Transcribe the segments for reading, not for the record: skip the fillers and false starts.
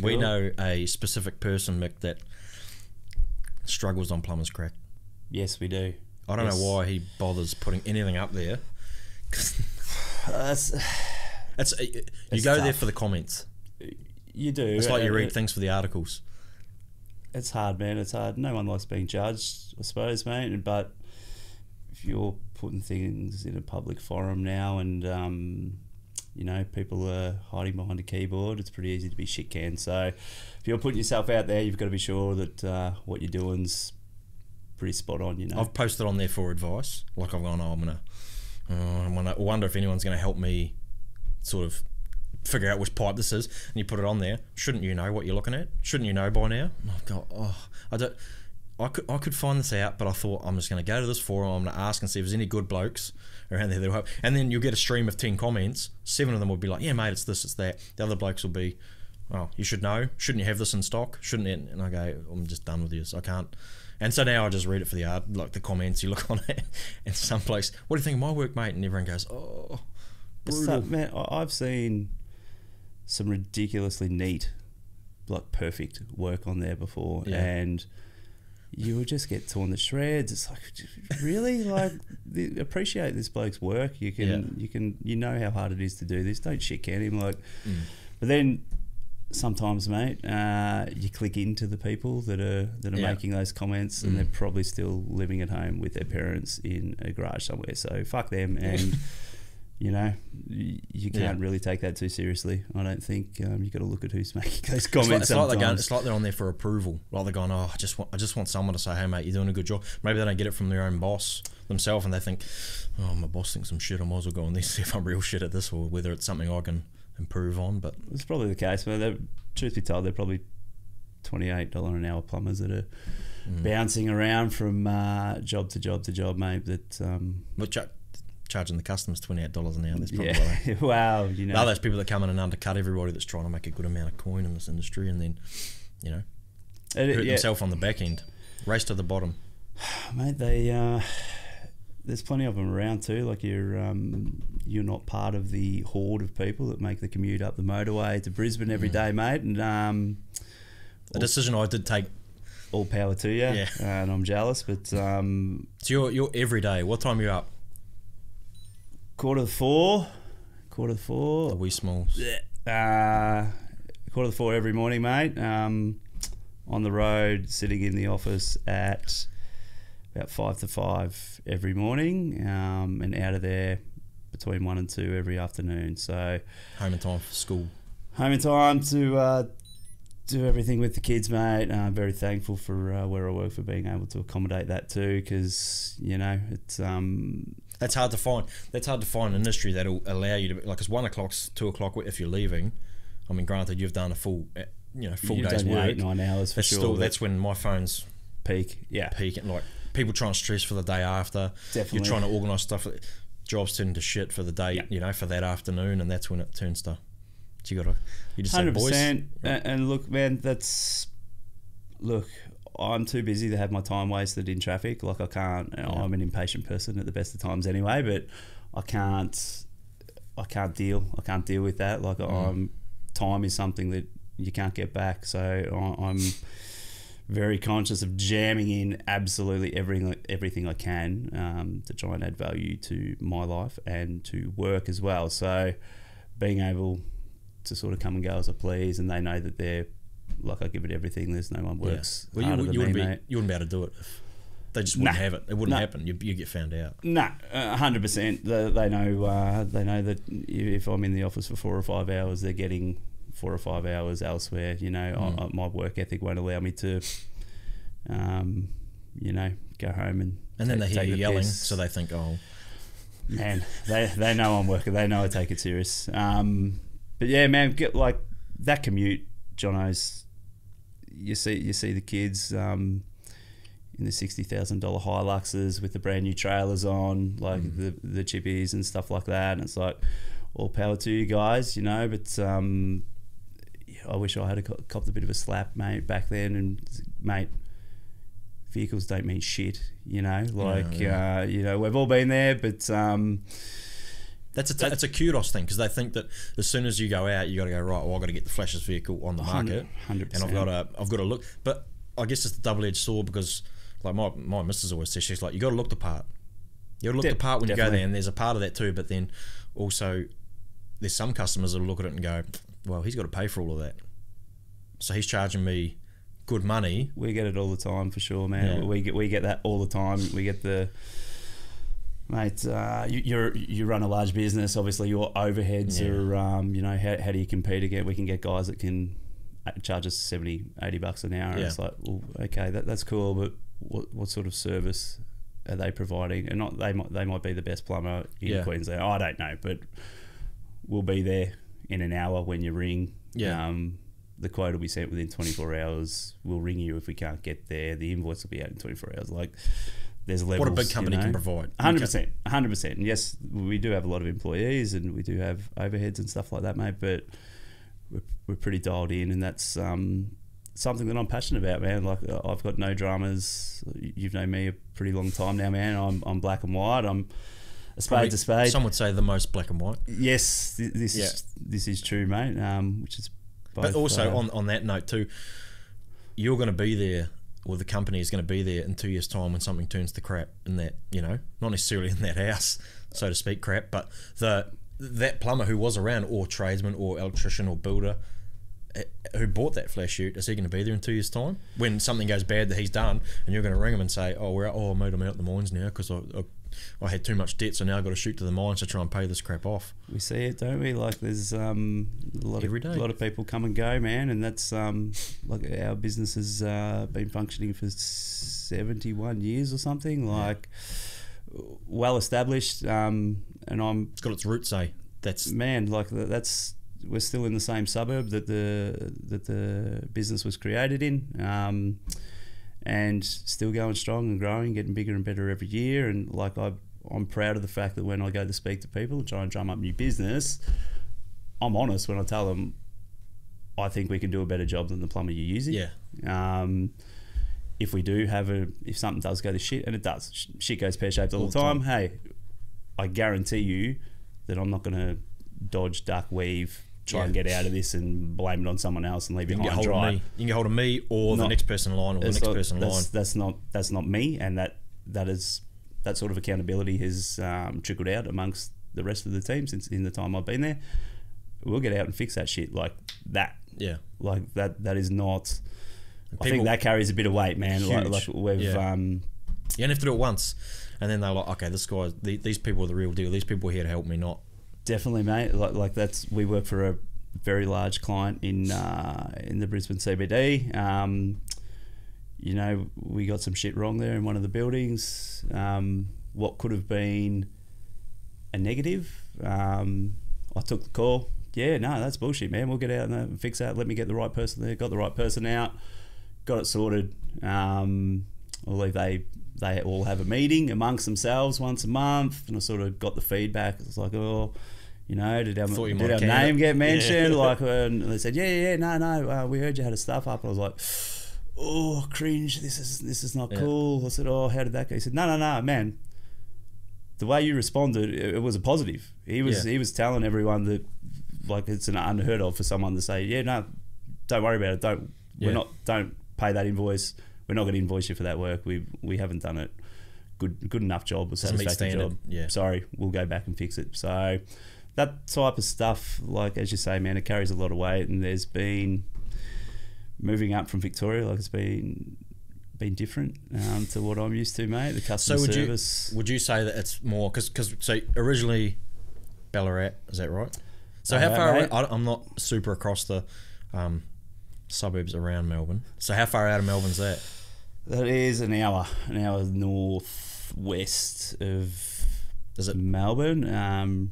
We know a specific person, Mick, that struggles on Plumber's crack. Yes, we do. I don't know why he bothers putting anything up there. You go there for the comments. You do. It's like you read things for the articles. It's hard, man. It's hard. No one likes being judged, I suppose, mate. But if you're putting things in a public forum now and, you know, people are hiding behind a keyboard, it's pretty easy to be shit canned. So if you're putting yourself out there, you've got to be sure that what you're doing's pretty spot on, you know. I've posted on there for advice. Like I've gone, I wonder if anyone's going to help me sort of figure out which pipe this is, and you put it on there. Shouldn't you know what you're looking at? Shouldn't you know by now? I could find this out, but I thought I'm just going to go to this forum. I'm going to ask and see if there's any good blokes around there that'll help. And then you'll get a stream of 10 comments. 7 of them will be like, yeah, mate, it's this, it's that. The other blokes will be, oh, you should know. Shouldn't you have this in stock? Shouldn't it? And I go, I'm just done with this. I can't. And so now I just read it for the art, like the comments. You look on it, and some blokes, what do you think of my work, mate? And everyone goes, oh, brutal. Man, I've seen some ridiculously neat, like perfect work on there before, and you will just get torn to shreds. It's like, really, like, appreciate this bloke's work. You know how hard it is to do this. Don't shit can him, like. But then sometimes, mate, you click into the people that are making those comments, and they're probably still living at home with their parents in a garage somewhere. So fuck them, and you know, you can't really take that too seriously. I don't think you got to look at who's making those comments. It's like they're on there for approval. Like they're going, oh, I just want someone to say, hey mate, you're doing a good job. Maybe they don't get it from their own boss themselves, and they think, oh, my boss thinks I'm shit. I might as well go on this, see if I'm real shit at this, or whether it's something I can improve on. But it's probably the case. But truth be told, they're probably $28 an hour plumbers that are bouncing around from job to job to job, mate. That charging the customers $28 an hour. That's probably yeah. Wow, you know. Those people that come in and undercut everybody that's trying to make a good amount of coin in this industry, and then, you know, hurt themselves on the back end, race to the bottom. Mate, there's plenty of them around too. Like you're not part of the horde of people that make the commute up the motorway to Brisbane every day, mate. And a decision I did take. All power to you. Yeah. And I'm jealous, but so you're every day. What time are you up? 4:45. The wee smalls. 4:45 every morning, mate. On the road, sitting in the office at about 5 to 5 every morning, and out of there between 1 and 2 every afternoon. So home in time for school. Home in time to do everything with the kids, mate. I'm very thankful for where I work for being able to accommodate that too, because you know it's. That's hard to find. That's hard to find an industry that'll allow you to, like, it's 1 o'clock, 2 o'clock if you're leaving. I mean, granted, you've done a full day's work. 8-9 hours for sure. That's when my phone's peak. Yeah, peak, and like people trying to stress for the day after. Definitely, you're trying to organise stuff. Jobs turn to shit for the day, you know, for that afternoon, and that's when it turns to. So you just 100%. Say, boys. And look, man, I'm too busy to have my time wasted in traffic. Like I can't. I'm an impatient person at the best of times anyway, but I can't deal with that. Like time is something that you can't get back. So I'm very conscious of jamming in absolutely everything I can to try and add value to my life and to work as well. So being able to sort of come and go as I please, and they know that they're. Like I give it everything. There's no one works harder than me, mate. You wouldn't be able to do it if they just wouldn't have it. It wouldn't happen. You get found out. 100%. They know. They know that if I'm in the office for 4 or 5 hours, they're getting 4 or 5 hours elsewhere. You know, my work ethic won't allow me to, you know, go home and then they hear you yelling, so they think, oh, man, they know I'm working. They know I take it serious. But yeah, man, get like that commute. Jono's, you see the kids in the $60,000 Hiluxes with the brand new trailers on, like the chippies and stuff like that, and it's like all power to you guys, you know. But I wish I had copped a bit of a slap, mate, back then. And mate, vehicles don't mean shit, you know. Like you know, we've all been there, but. That's it's a kudos thing, because they think that as soon as you go out, you got to go, right, well, I've got to get the flashiest vehicle on the market, 100%. and I've got to look. But I guess it's a double-edged sword, because like my missus always says, she's like, you got to look the part. You got to look the part when you go there, and there's a part of that too. But then also, there's some customers that'll look at it and go, well, he's got to pay for all of that, so he's charging me good money. We get it all the time for sure, man. Yeah. We get that all the time. We get the mate. You run a large business. Obviously, your overheads are how do you compete again? We can get guys that can charge us $70-$80 an hour. And it's like, well, okay, that's cool, but what sort of service are they providing? And not they might be the best plumber in Queensland. I don't know, but we'll be there in an hour when you ring. The quote will be sent within 24 hours. We'll ring you if we can't get there. The invoice will be out in 24 hours. Like, there's levels. What a big company can provide. 100%. And yes, we do have a lot of employees and we do have overheads and stuff like that, mate. But we're pretty dialed in, and that's something that I'm passionate about, man. Like, I've got no dramas. You've known me a pretty long time now, man. I'm black and white. I'm a spade's a spade. Some would say the most black and white. Yes, this is true, mate. Which is both, but also on that note too, you're going to be there, or the company is going to be there in 2 years' time when something turns to crap in that, not necessarily in that house, so to speak, crap, but that plumber who was around, or tradesman, or electrician, or builder, who bought that flash chute, is he going to be there in 2 years' time when something goes bad that he's done, and you're going to ring him and say, I made him out the mines now because I had too much debt, so now I've got to shoot to the mines to try and pay this crap off. We see it, don't we? Like, there's a lot of people come and go, man, and that's like, our business has been functioning for 71 years or something, like, well established, and it's got its roots, eh? We're still in the same suburb that the business was created in, and still going strong and growing, getting bigger and better every year. And like, I'm proud of the fact that when I go to speak to people and try and drum up new business, I'm honest when I tell them I think we can do a better job than the plumber you're using. If we do if something does go to shit, and it does, shit goes pear-shaped all the time. Hey, I guarantee you that I'm not going to dodge, duck, weave, try and get out of this and blame it on someone else and leave it high and dry. You can get hold of me, or the next person in line, or the next person in line. That's not me, and that sort of accountability has trickled out amongst the rest of the team since in the time I've been there. We'll get out and fix that shit like that. Yeah, like that is not. I think that carries a bit of weight, man. Huge. Like we've. You only have to do it once, and then they're like, okay, this guy, these people are the real deal. These people are here to help me, not. Definitely, mate. Like we work for a very large client in the Brisbane CBD. We got some shit wrong there in one of the buildings. What could have been a negative, I took the call. Yeah, no, that's bullshit, man. We'll get out and fix that. Let me get the right person there. Got the right person out. Got it sorted. I believe they all have a meeting amongst themselves once a month, and I sort of got the feedback. It was like, did our name get mentioned? Like, and they said, no, we heard you had a stuff up. I was like, oh, cringe. This is not cool. I said, how did that go? He said, no, man. The way you responded, it was a positive. He was telling everyone that, like, it's an unheard of for someone to say, no, don't worry about it. Don't pay that invoice. We're not going to invoice you for that work. We haven't done it good enough job or satisfactory job. Yeah. Sorry, we'll go back and fix it. So that type of stuff, like, as you say, man, it carries a lot of weight. And there's been moving up from Victoria, like, it's been different to what I'm used to, mate. The customer service. Would you say that it's more because originally Ballarat, is that right? So how far? I'm not super across the suburbs around Melbourne. So how far out of Melbourne's that? That is an hour northwest of Melbourne.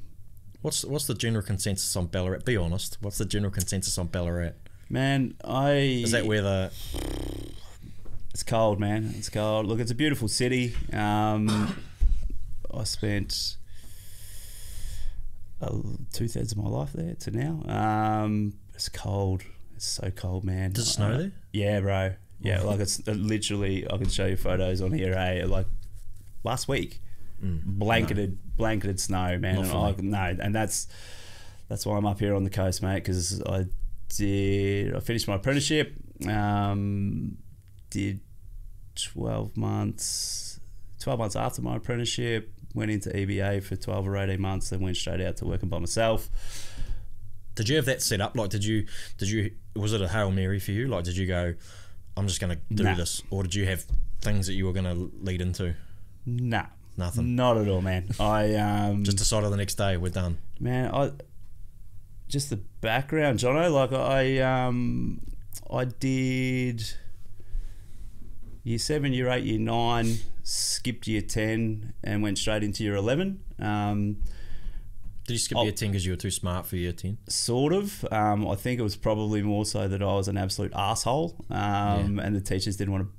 What's the general consensus on Ballarat? Be honest. What's the general consensus on Ballarat? Man, is that where it's cold, man. It's cold. Look, it's a beautiful city. I spent 2/3 of my life there to now. It's cold. It's so cold, man. Does it snow there? Yeah, bro. Yeah, like, it's literally, I can show you photos on here. Hey, like last week blanketed snow, man. Not And and that's why I'm up here on the coast, mate, because I finished my apprenticeship, did 12 months after my apprenticeship, went into EBA for 12 or 18 months, then went straight out to working by myself. Did you have that set up? Like, was it a Hail Mary for you? Like, did you go, I'm just going to do this? Or did you have things that you were going to lead into? Nah. Nothing? Not at all, man. I just decided the next day, we're done. Man, just the background, Jono, like I did year 7, year 8, year 9, skipped year 10 and went straight into year 11. Did you skip year 10 because you were too smart for year 10? Sort of. I think it was probably more so that I was an absolute asshole, and the teachers didn't want to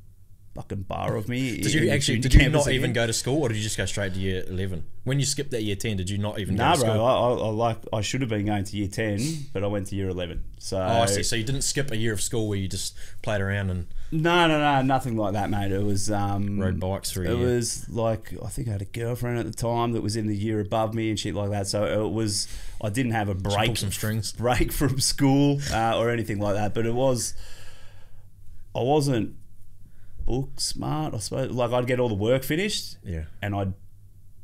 fucking bar of me. Did you not even go to school, or did you just go straight to year 11? When you skipped that year 10, did you not even go to school? No, bro. I should have been going to year 10, but I went to year 11. So I see. So you didn't skip a year of school where you just played around and... No, nothing like that, mate. It was... rode bikes through a year. It was like, I think I had a girlfriend at the time that was in the year above me and shit like that. So it was... I didn't have a break... Pull some strings. Break from school or anything like that. But it was... I wasn't book smart, I suppose. Like, I'd get all the work finished, and I'd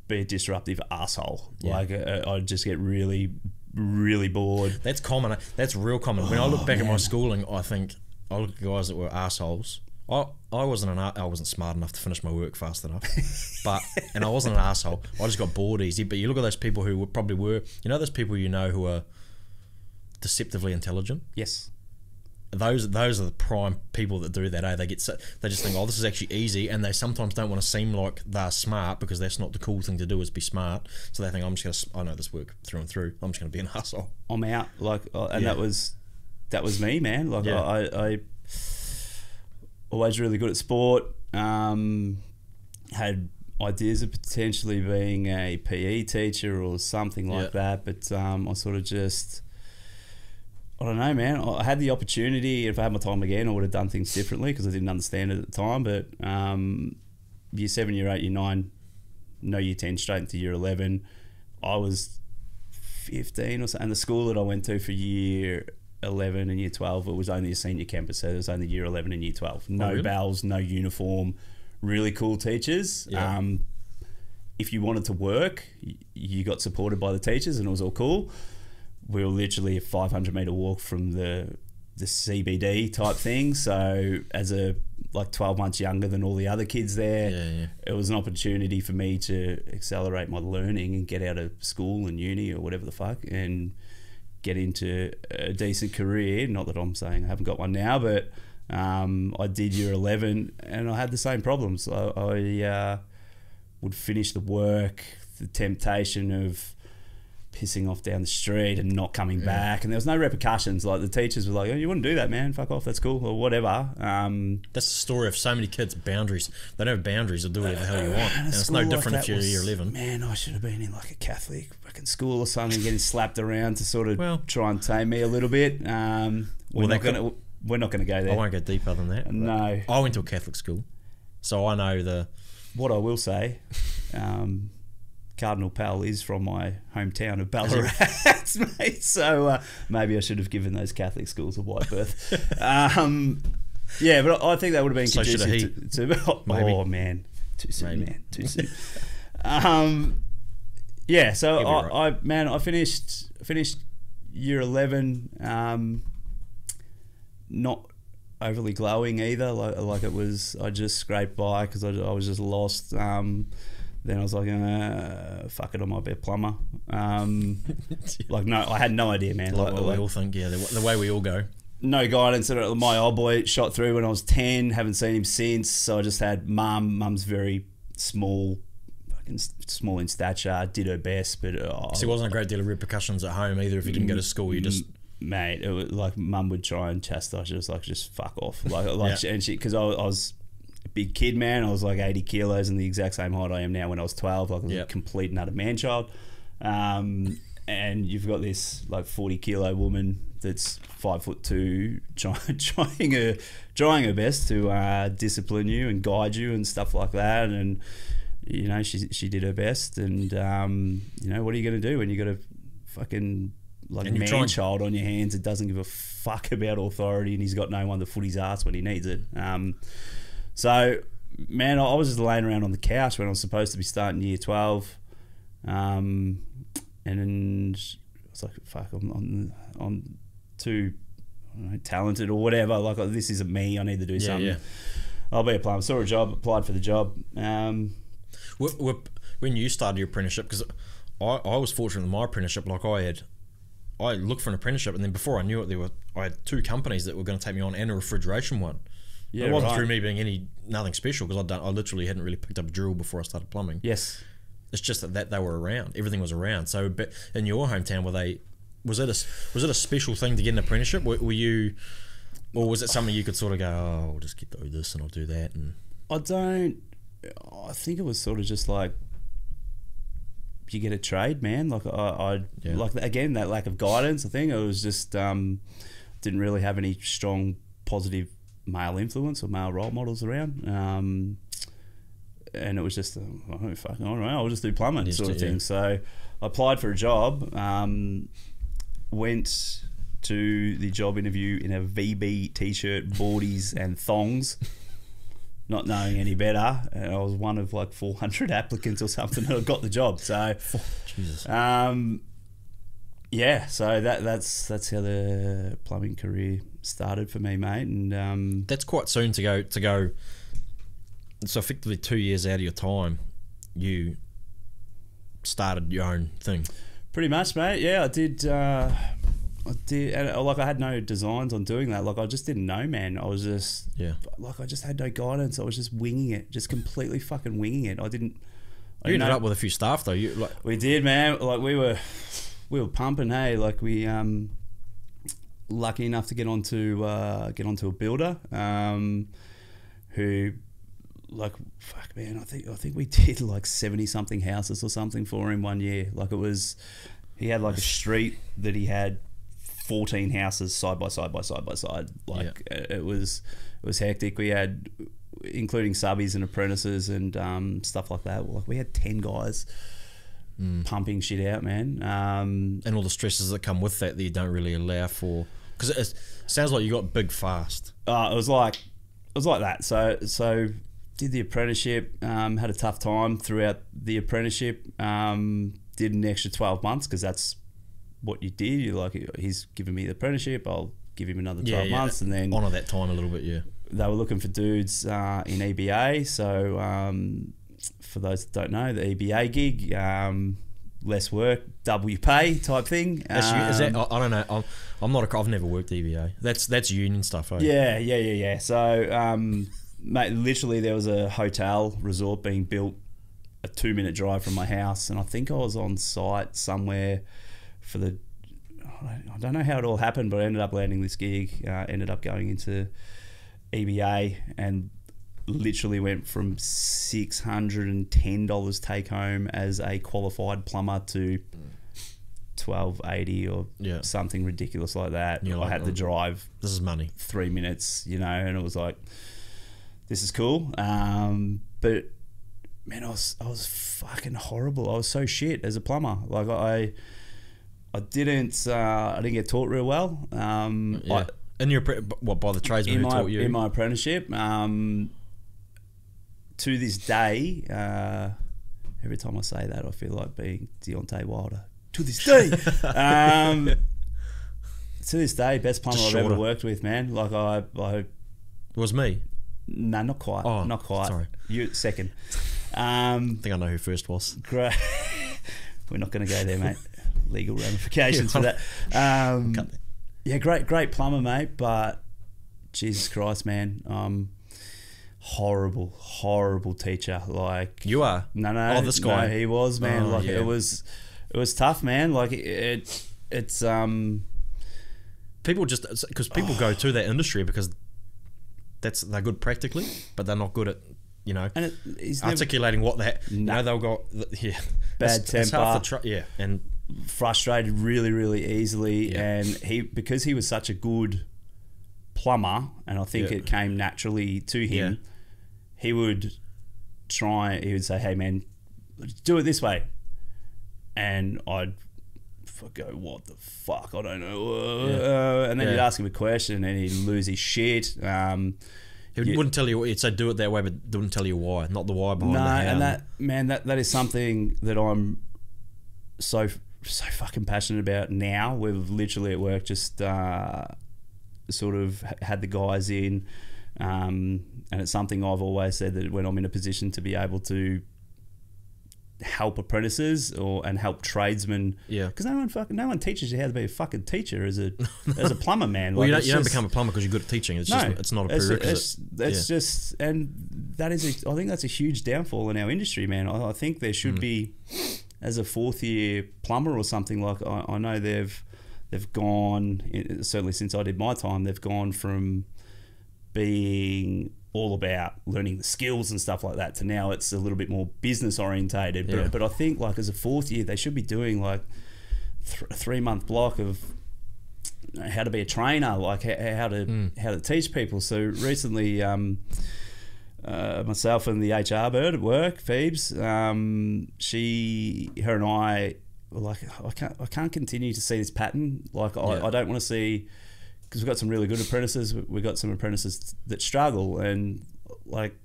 be a disruptive asshole. Like, I'd just get really, really bored. That's common. That's real common. When I look back at my schooling, I think I look at guys that were assholes. I wasn't smart enough to finish my work fast enough, and I wasn't an asshole. I just got bored easy. But you look at those people who probably were, those people who are deceptively intelligent. Yes. Those are the prime people that do that. They just think, oh, this is actually easy, and they sometimes don't want to seem like they're smart because that's not the cool thing to do, is be smart. So they think, I know this work through and through. I'm just gonna be an asshole. I'm out. That was me, man. Like, I always really good at sport. Had ideas of potentially being a PE teacher or something like that, but I sort of just... I don't know, man. I had the opportunity. If I had my time again, I would have done things differently because I didn't understand it at the time. But year 7, year 8, year 9, no year 10, straight into year 11. I was 15 or so. And the school that I went to for year 11 and year 12, it was only a senior campus. So it was only year 11 and year 12. No really? Bells, no uniform, really cool teachers. Yeah. If you wanted to work, you got supported by the teachers and it was all cool. We were literally a 500-metre walk from the CBD type thing. So as 12 months younger than all the other kids there, it was an opportunity for me to accelerate my learning and get out of school and uni or whatever the fuck and get into a decent career. Not that I'm saying I haven't got one now, but I did year 11 and I had the same problems. I would finish the work, the temptation of pissing off down the street and not coming back, and there was no repercussions. Like, the teachers were like, "Oh, you wouldn't do that, man, fuck off, that's cool," or whatever. That's the story of so many kids. Boundaries. They don't have boundaries to do whatever the hell you want, and it's no different if you're year 11. Man, I should have been in like a Catholic fucking school or something, getting slapped around to sort of try and tame me a little bit. We're not going to go there. I won't go deeper than that. No, I went to a Catholic school, so I know what I will say. Cardinal Pal is from my hometown of Ballarat, mate. So maybe I should have given those Catholic schools a wide berth. But I think that would have been conducive to oh man, too soon, man, too soon. So I finished year 11. Not overly glowing either. Like it was, I just scraped by because I was just lost. Then I was like, fuck it, I might be a plumber. I had no idea, man. Like we all think, the way we all go. No guidance. My old boy shot through when I was 10, haven't seen him since, so I just had mum. Mum's very small, fucking small in stature, did her best, but... so there wasn't a great deal of repercussions at home either if you didn't go to school, you just... Mate, it was like mum would try and chastise you, just fuck off. And she, because I was... a big kid, man. I was like 80 kilos and the exact same height I am now when I was 12. Like, I was a complete and utter man-child. And you've got this like 40-kilo woman that's 5'2", trying her best to discipline you and guide you and stuff like that. And you know, she did her best, and you know, what are you going to do when you got a fucking like man child on your hands that doesn't give a fuck about authority, and he's got no one to foot his ass when he needs it. So, man, I was just laying around on the couch when I was supposed to be starting year 12, and then I was like, fuck, I'm too, I don't know, talented or whatever. Like, this isn't me. I need to do something. Yeah. I'll be a plumber. Saw a job, applied for the job. When you started your apprenticeship, because I was fortunate in my apprenticeship. Like, I looked for an apprenticeship, and then before I knew it, I had 2 companies that were going to take me on and a refrigeration one. Yeah, it wasn't through me being nothing special, because I literally hadn't really picked up a drill before I started plumbing. Yes, it's just that they were around. Everything was around. So, but in your hometown, was it a special thing to get an apprenticeship? Were you, or was it something you could sort of go, oh, I'll just get through this and I'll do that? And I think it was sort of just like, you get a trade, man. Like like, again, that lack of guidance. I think it was just didn't really have any strong positive male influence or male role models around, and it was just fucking all right, I'll just do plumbing sort of thing. So I applied for a job, went to the job interview in a VB t-shirt, boardies and thongs, not knowing any better, and I was one of like 400 applicants or something who got the job. So, Jesus. Yeah, so that's how the plumbing career started for me, mate. And that's quite soon to go. So effectively 2 years out of your time, you started your own thing. Pretty much, mate. Yeah, I did. And like, I had no designs on doing that. Like, I just didn't know, man. I was just like, I just had no guidance. I was just winging it, just completely fucking winging it. You ended up with a few staff though. We did, man. Like, we were pumping. Hey, like, we lucky enough to get onto a builder who, like, fuck, man, I think we did like 70 something houses or something for him one year. Like, he had like a street that he had 14 houses side by side. Like, it was hectic. We had, including subbies and apprentices and stuff like that. Like, we had 10 guys pumping shit out, man. And all the stresses that come with that you don't really allow for, because it sounds like you got big fast. It was like that. So did the apprenticeship, had a tough time throughout the apprenticeship. Did an extra 12 months because that's what you did. You're like, he's giving me the apprenticeship, I'll give him another 12 months, and then honour that time a little bit. They were looking for dudes in EBA. So for those that don't know, the EBA gig, less work, double your pay type thing. Is that, I don't know. I've never worked EBA. That's union stuff. Eh? Yeah. So mate, literally there was a hotel resort being built a 2-minute drive from my house, and I think I was on site somewhere for I don't know how it all happened, but I ended up landing this gig, ended up going into EBA, and literally went from $610 take home as a qualified plumber to $1,280 or something ridiculous like that. I had to drive, this is money, 3 minutes, and it was like, this is cool. But man, I was fucking horrible. I was so shit as a plumber. Like, I didn't get taught real well. And you're by the tradesman who taught you in my apprenticeship. To this day, every time I say that, I feel like being Deontay Wilder. To this day, best plumber I've ever worked with, man. Like, I it was me. No, not quite. Oh, not quite. Sorry, you second. I think I know who first was. Great. We're not going to go there, mate. Legal ramifications for that. Yeah, great plumber, mate. But Jesus Christ, man, horrible teacher. Like, you are. No. Oh, this guy. No, he was, man. It was tough, man. Like, it's people just, because people go to that industry because they're good practically, but they're not good at and articulating what they they'll go bad temper, and frustrated really easily. And because he was such a good plumber, and I think it came naturally to him, he would he would say, hey man, do it this way. And I'd go, what the fuck? I don't know. And then you'd ask him a question and he'd lose his shit. He wouldn't tell you, he'd say do it that way, but wouldn't tell you why, not the why behind the how. And that is something that I'm so fucking passionate about now. We've literally at work just sort of had the guys in, and it's something I've always said, that when I'm in a position to be able to help apprentices and help tradesmen, because no one teaches you how to be a fucking teacher as a plumber, man. Well, you don't become a plumber because you're good at teaching. It's not a prerequisite. It's just, and that is I think that's a huge downfall in our industry, man. I think there should be, as a fourth year plumber or something, like I know they've gone, certainly since I did my time, they've gone from being all about learning the skills and stuff like that to now it's a little bit more business orientated. But I think, like, as a fourth year, they should be doing like a 3-month block of how to be a trainer, like how to teach people. So recently, myself and the HR bird at work, Phoebes, her and I were like, I can't continue to see this pattern. Like, I don't want to see, because we've got some really good apprentices, we've got some apprentices that struggle, and like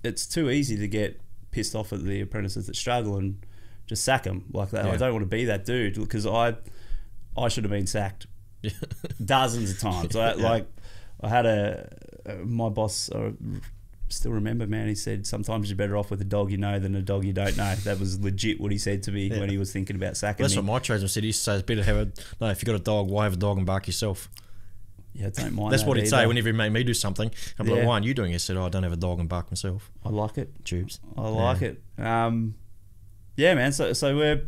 it's too easy to get pissed off at the apprentices that struggle and just sack them like that. I don't want to be that dude, because I should have been sacked dozens of times. I had my boss, I still remember, man, he said, sometimes you're better off with a dog you know than a dog you don't know. That was legit what he said to me when he was thinking about sacking That's me. what my tradesman said. He used to say, it's better to have if you got a dog, why have a dog and bark yourself? Yeah, I don't mind. That's what he'd either. say whenever he made me do something. I'm like, why aren't you doing it? He said, I don't have a dog and bark myself. I like it. Tubes. I like it. Yeah, man. So we're...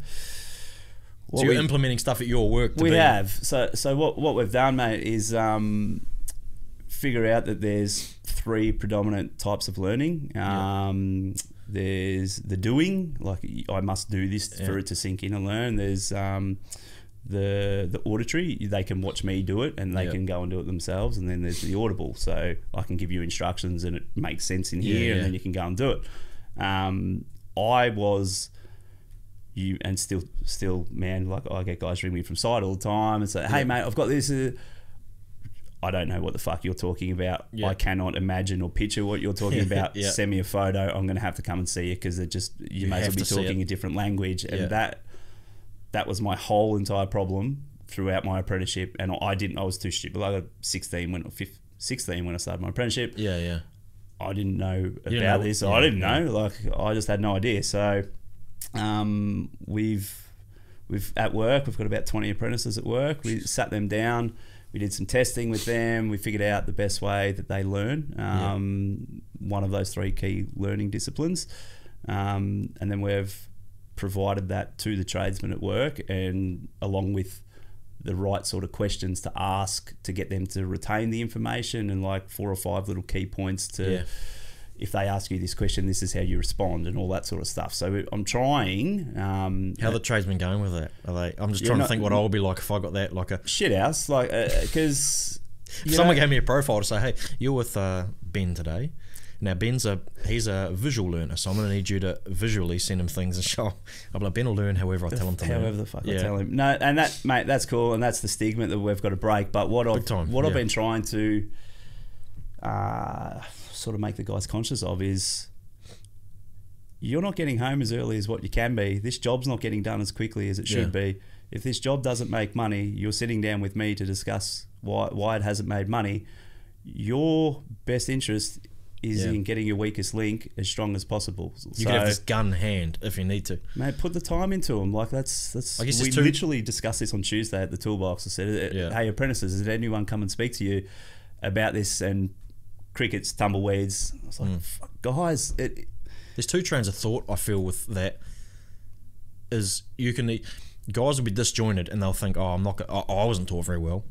So you're implementing stuff at your work. We have. So what we've done, mate, is figure out that there's 3 predominant types of learning. There's the doing, like I must do this for it to sink in and learn. There's the auditory, they can watch me do it and they can go and do it themselves. And then there's the audible, so I can give you instructions and it makes sense in here, and then you can go and do it. I was... and still, man, like I get guys ring me from site all the time and say, hey mate, I've got this. I don't know what the fuck you're talking about. I cannot imagine or picture what you're talking about. Send me a photo. I'm going to have to come and see you, because you may as well be talking a different language. And that was my whole entire problem throughout my apprenticeship. And I was too stupid. I got 16 when I started my apprenticeship. I didn't know about this. I didn't know. Like, I just had no idea. So we've at work, we've got about 20 apprentices at work. We sat them down, we did some testing with them, we figured out the best way that they learn, one of those 3 key learning disciplines, and then we've provided that to the tradesmen at work, and along with the right sort of questions to ask to get them to retain the information, and like 4 or 5 little key points to if they ask you this question, this is how you respond, and all that sort of stuff. So I'm trying. How are the tradesmen going with that? Are they? I'm just trying to think what I would be like if I got that, like a shit house, like because someone gave me a profile to say, hey, you're with Ben today. Now he's a visual learner, so I'm going to need you to visually send him things and show. I'm like, Ben will learn however I tell him to learn. However the fuck I tell him. No, and that, mate, that's cool, and that's the stigma that we've got to break. But what I've been trying to sort of make the guys conscious of is, you're not getting home as early as what you can be. This job's not getting done as quickly as it should be. If this job doesn't make money, you're sitting down with me to discuss why it hasn't made money. Your best interest is in getting your weakest link as strong as possible. You can have this gun hand if you need to. Mate, put the time into them. Like that's. I guess we literally discussed this on Tuesday at the toolbox. I said, "Hey, apprentices, did anyone come and speak to you about this?" And crickets, tumbleweeds. I was like, fuck, guys. There's 2 trains of thought I feel with that. Is guys will be disjointed and they'll think, oh, I wasn't taught very well.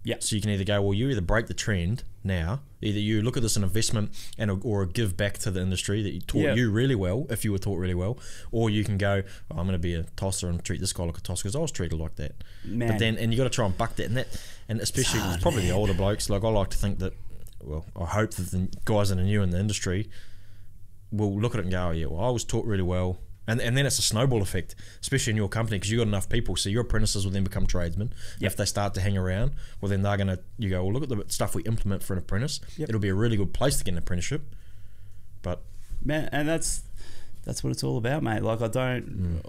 Yeah. So you can either go, well, you either break the trend now, either you look at this an investment or a give back to the industry that you taught you really well, if you were taught really well, or you can go, I'm going to be a tosser and treat this guy like a tosser because I was treated like that. Man. But then, and you got to try and buck that, and especially it's probably the older blokes. Like I like to think that, well, I hope that the guys that are new in the industry will look at it and go, oh, yeah, well, I was taught really well. And then it's a snowball effect, especially in your company, because you've got enough people. So your apprentices will then become tradesmen. Yep. If they start to hang around, well, then they're going to, you go, well, look at the stuff we implement for an apprentice. Yep. It'll be a really good place to get an apprenticeship. But man, and that's what it's all about, mate. Like, I don't,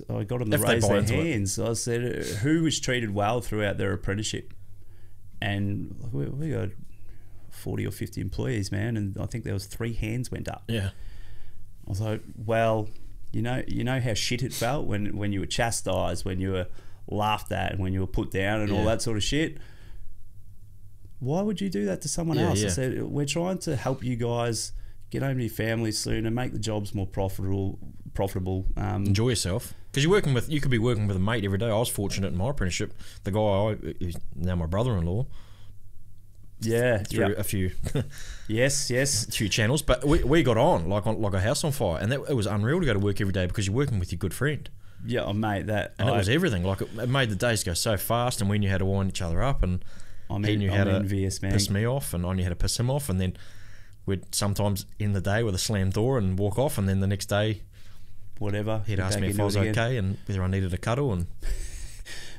I got them to raise their hands. I said, who was treated well throughout their apprenticeship? And like, we got 40 or 50 employees, man, and I think there was 3 hands went up. Yeah. I was like, well, you know how shit it felt when you were chastised, when you were laughed at, and when you were put down and all that sort of shit. Why would you do that to someone else? I said, we're trying to help you guys get home to your families soon and make the jobs more profitable. Enjoy yourself, because you could be working with a mate every day. I was fortunate in my apprenticeship. The guy who's now my brother-in-law. Through a few a few channels, but we got on like a house on fire, and it was unreal to go to work every day because you're working with your good friend. Yeah, mate, it was everything. Like, it made the days go so fast, and we knew how to wind each other up, and he knew how to piss me off, and I knew how to piss him off, and then we'd sometimes end the day with a slammed door and walk off, and then the next day, whatever, he'd ask me if I was okay and whether I needed a cuddle. And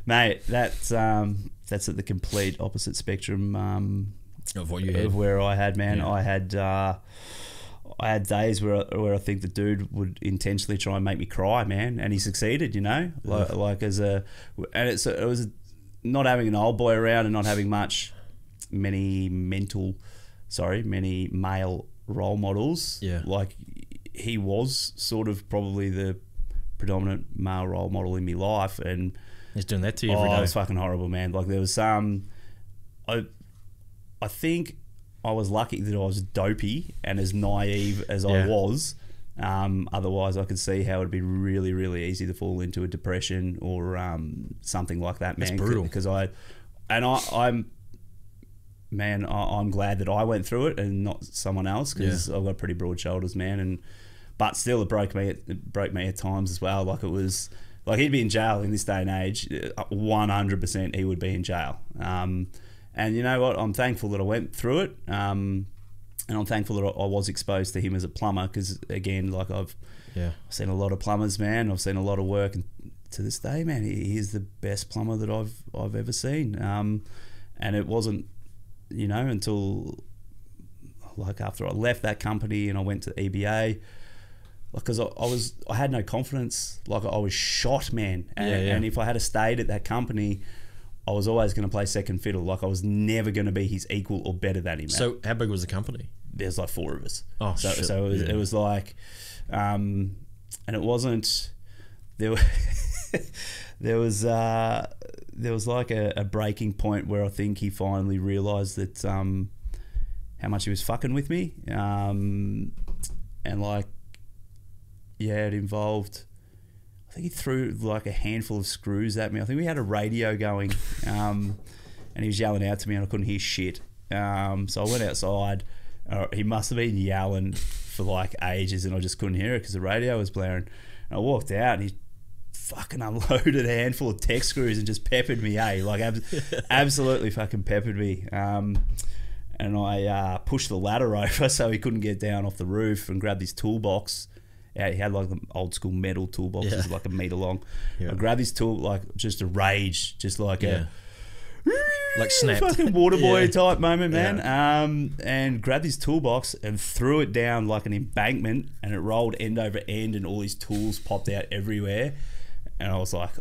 mate, that's at the complete opposite spectrum of what you had. Of where I had, man. Yeah. I had days where I think the dude would intentionally try and make me cry, man, and he succeeded, you know, like as a, and it was not having an old boy around and not having many male role models. Yeah, like he was sort of probably the predominant male role model in my life, and he's doing that to you every day. It was fucking horrible, man. Like, there was I think I was lucky that I was dopey and as naive as I was. Otherwise, I could see how it'd be really, really easy to fall into a depression or something like that, man. It's brutal. Because I'm glad that I went through it and not someone else, because I've got pretty broad shoulders, man. But still, it broke me at times as well. Like, it was like, he'd be in jail in this day and age. 100% he would be in jail. And you know what? I'm thankful that I went through it, and I'm thankful that I was exposed to him as a plumber, because, again, like, I've seen a lot of plumbers, man. I've seen a lot of work, and to this day, man, he is the best plumber that I've ever seen. And it wasn't, you know, until like after I left that company and I went to EBA, like, because I had no confidence. Like, I was shot, man. And if I had stayed at that company, I was always going to play second fiddle. Like, I was never going to be his equal or better than him. So how big was the company? There's like 4 of us. Oh, so, shit. So it was like, and it wasn't, there was like a breaking point where I think he finally realised that how much he was fucking with me. And like, it involved, I think he threw like a handful of screws at me. I think we had a radio going, and he was yelling out to me and I couldn't hear shit. So I went outside. He must have been yelling for like ages and I just couldn't hear it because the radio was blaring. And I walked out and he fucking unloaded a handful of tech screws and just peppered me, like absolutely fucking peppered me. And I pushed the ladder over so he couldn't get down off the roof, and grabbed his toolbox. Yeah, he had like the old school metal toolboxes, like a meter long. I grabbed his tool, like just a rage, just like a like snapped, fucking water boy type moment, man. And grabbed his toolbox and threw it down like an embankment, and it rolled end over end, and all his tools popped out everywhere. And I was like,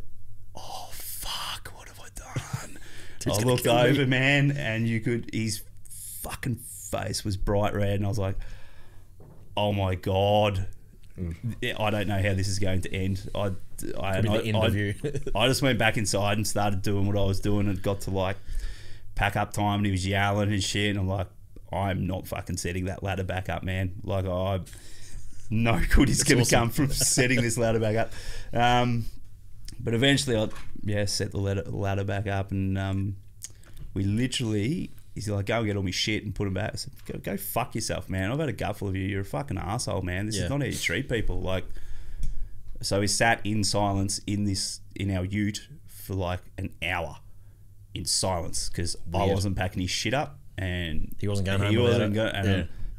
oh fuck, what have I done? I looked over, man, and his fucking face was bright red, and I was like, oh my god. I don't know how this is going to end. I just went back inside and started doing what I was doing, and got to like pack up time, and he was yelling and shit, and I'm like, I'm not fucking setting that ladder back up, man. Like, no good is going to come from setting this ladder back up. But eventually I set the ladder back up, and we literally, he's like, go and get all my shit and put them back. I said, go fuck yourself, man. I've had a gutful of you. You're a fucking asshole, man. This is not how you treat people. Like, so we sat in silence in our ute for like an hour in silence, because I wasn't packing his shit up, and he wasn't going home.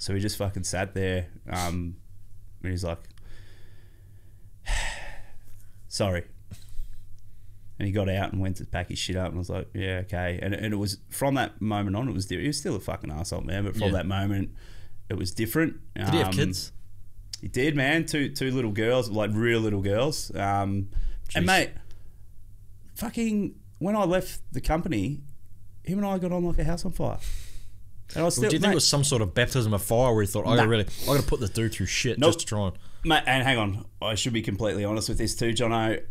So we just fucking sat there. And he's like, sorry. And he got out and went to pack his shit up, and I was like, yeah, okay. And it was from that moment on, he was still a fucking arsehole, man. But from that moment, it was different. Did he have kids? He did, man. Two little girls, like real little girls. And mate, fucking when I left the company, him and I got on like a house on fire. And I was still, do you think it was some sort of baptism of fire where he thought, I got to put this dude through shit just to try and... Mate, and hang on, I should be completely honest with this too, Jono.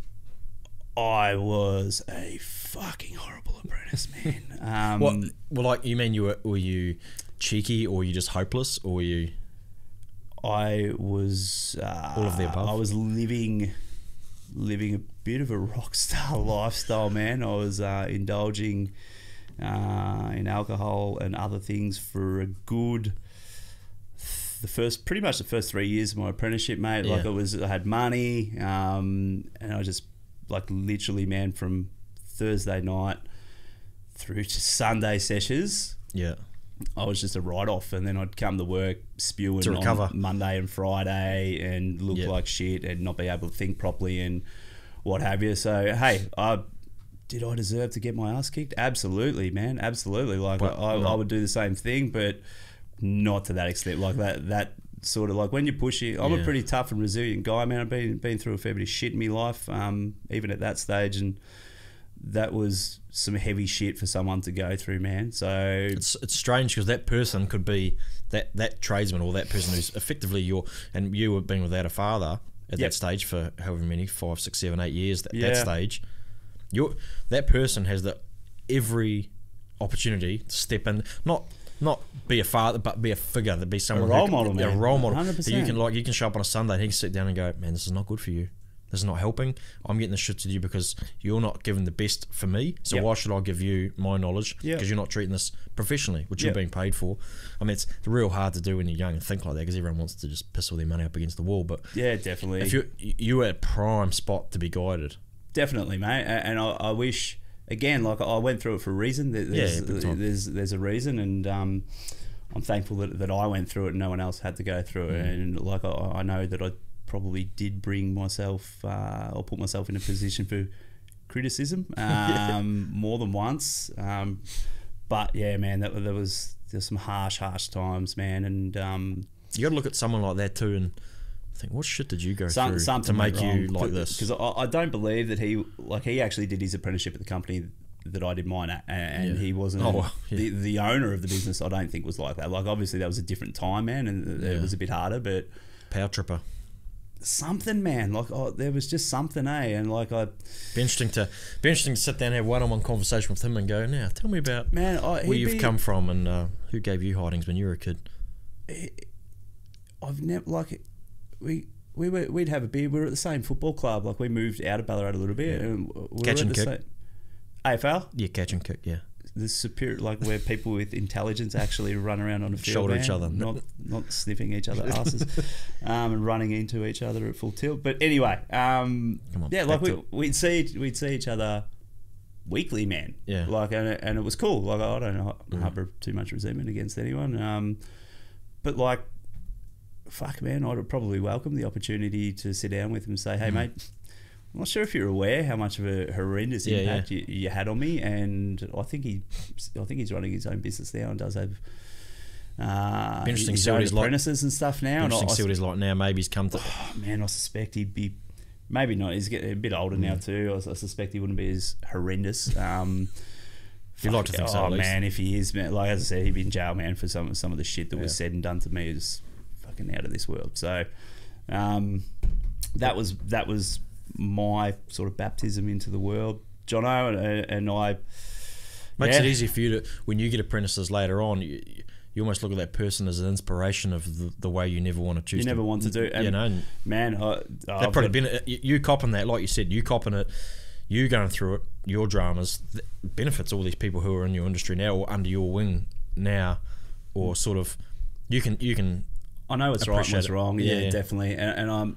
I was a fucking horrible apprentice, man. Well, like, you mean were you cheeky, or were you just hopeless, or were you... I was... all of the above? I was living a bit of a rock star lifestyle, man. I was indulging in alcohol and other things for a good... pretty much the first 3 years of my apprenticeship, mate. Yeah. Like I had money, and I just, like, literally, man, from Thursday night through to Sunday sessions, yeah, I was just a write-off, and then I'd come to work spewing to recover on Monday and Friday and look like shit and not be able to think properly and what have you. So, hey, did I deserve to get my ass kicked? Absolutely, man, absolutely. Like, I would do the same thing, but not to that extent. Like that sort of, like, when you're pushing, I'm a pretty tough and resilient guy, man. I've been through a fair bit of shit in my life, even at that stage, and that was some heavy shit for someone to go through, man. So it's strange, because that person could be that tradesman, or that person who's effectively you were being without a father at that stage for however many, 5, 6, 7, 8 years. That stage, that person has every opportunity to step in, not be a father, but be a figure, that be someone, a role model, man. A role model. 100%. You can show up on a Sunday and he can sit down and go, man, this is not good for you. This is not helping. I'm getting the shit to you because you're not giving the best for me. So why should I give you my knowledge? Because you're not treating this professionally, which you're being paid for. I mean, it's real hard to do when you're young and think like that, because everyone wants to just piss all their money up against the wall. But yeah, definitely. If you're at a prime spot to be guided. Definitely, mate. And I wish, again, like, I went through it for a reason. There's a reason, and I'm thankful that I went through it and no one else had to go through it. And like, I know that I probably did bring myself or put myself in a position for criticism more than once. But yeah, man, there's some harsh times, man, and you got to look at someone like that too and think, what shit did you go through to make you like this? Because I don't believe that he actually did his apprenticeship at the company that I did mine at, and he wasn't the owner of the business. I don't think was like that. Like, obviously that was a different time, man, and it was a bit harder, but power tripper. Something, man. Like, there was just something, and like, be interesting to sit down and have one-on-one conversation with him and go, now tell me about where you've come from and who gave you hidings when you were a kid. I've never, like, we'd have a beer. We were at the same football club. Like, we moved out of Ballarat a little bit, and we catch were and at the kick. AFL. Yeah, catch and kick. Yeah. The superior, like, where people with intelligence actually run around on a field, shoulder each other, not sniffing each other's asses, and running into each other at full tilt. But anyway, like, we'd see each other weekly, man. Yeah, like, and it was cool. Like, I don't harbour too much resentment against anyone, but like, fuck, man, I'd probably welcome the opportunity to sit down with him and say, hey, mate, I'm not sure if you're aware how much of a horrendous impact you had on me, and I think he's running his own business now and does have interesting his see own what he's apprentices and stuff now. Interesting to see what he's like now. Maybe he's come to. Oh, man, I suspect he'd be. Maybe not. He's getting a bit older now too. I suspect he wouldn't be as horrendous. You'd like to think so. Oh, man, if he is, man, like, as I said, he'd be in jail, man, for some of the shit that was said and done to me. Is fucking out of this world. So that was my sort of baptism into the world, Jono, and I. Makes it easy for you to, when you get apprentices later on, you almost look at that person as an inspiration of the way you never want to choose. You never want to do, and man, they've probably been you copping that, like you said, you copping it, you going through it, your dramas benefits all these people who are in your industry now or under your wing now, or sort of you can. I know what's right and what's wrong. Yeah, definitely, and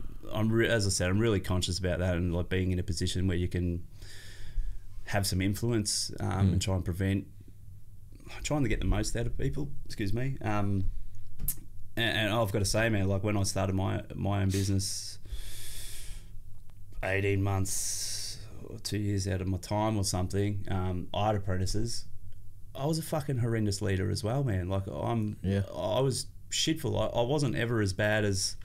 as I said, I'm really conscious about that, and like being in a position where you can have some influence and trying to get the most out of people. Excuse me. and I've got to say, man, like when I started my own business 18 months or 2 years out of my time or something, I had apprentices. I was a fucking horrendous leader as well, man. Like I was shitful. I wasn't ever as bad as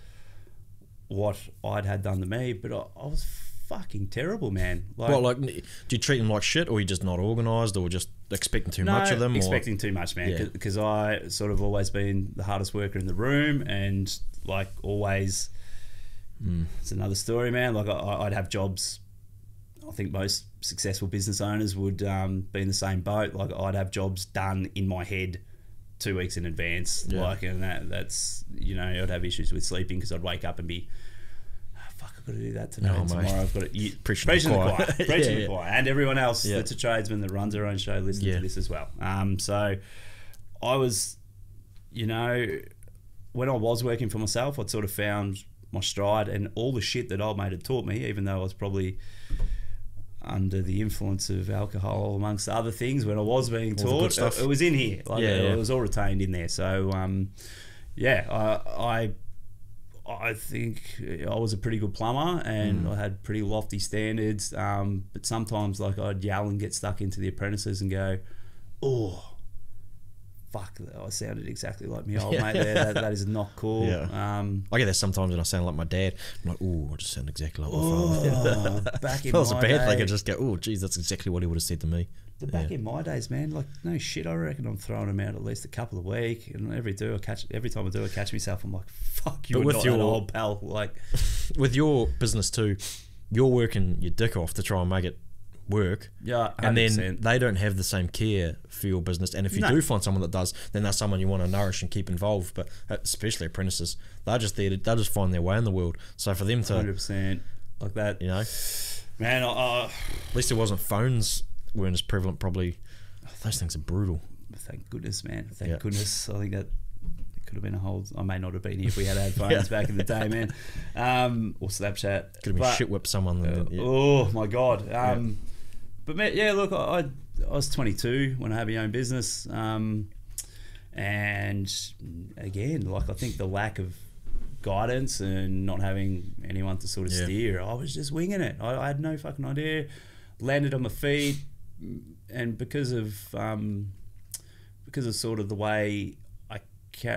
what I'd had done to me, but I was fucking terrible, man. Like, well, like, do you treat them like shit, or you just not organised, or just expecting too much of them? Expecting too much, man. Because I sort of always been the hardest worker in the room, and like always, it's another story, man. Like I'd have jobs. I think most successful business owners would be in the same boat. Like I'd have jobs done in my head 2 weeks in advance. Like, and that's, you know, I'd have issues with sleeping because I'd wake up and be, fuck, I've got to do that today. And tomorrow I've got to preaching the choir. Preaching the choir. And everyone else that's a tradesman that runs their own show listens to this as well. So I was, you know, when I was working for myself, I'd sort of found my stride, and all the shit that old mate had taught me, even though I was probably under the influence of alcohol amongst other things when I was being taught, it was in here. Like it was all retained in there. So I think I was a pretty good plumber, and I had pretty lofty standards, but sometimes like I'd yell and get stuck into the apprentices and go, oh fuck, I sounded exactly like my old mate there. That is not cool. I get that sometimes when I sound like my dad. I'm like, ooh, I just sound exactly like my father. Back in if I was my a bad, day, they could just go, oh, geez, that's exactly what he would have said to me. Back in my days, man, like no shit, I reckon I'm throwing them out at least a couple a week, and every time I do, I catch myself. I'm like, fuck, you're not that old pal. Like with your business too, you're working your dick off to try and make it work, 100%. And then they don't have the same care for your business, and if you do find someone that does, then that's someone you want to nourish and keep involved. But especially apprentices, they're just there they'll just find their way in the world. So for them to 100% like that, you know, man, at least it wasn't phones weren't as prevalent. Probably those things are brutal. Thank goodness, man. Thank goodness. I think that it could have been a whole. I may not have been here if we had phones back in the day, man. Or Snapchat. Could have been shit whipped someone. Oh my god. But man, look, I was 22 when I had my own business, and again, like I think the lack of guidance and not having anyone to sort of steer, I was just winging it. I had no fucking idea. Landed on my feet, and because of sort of the way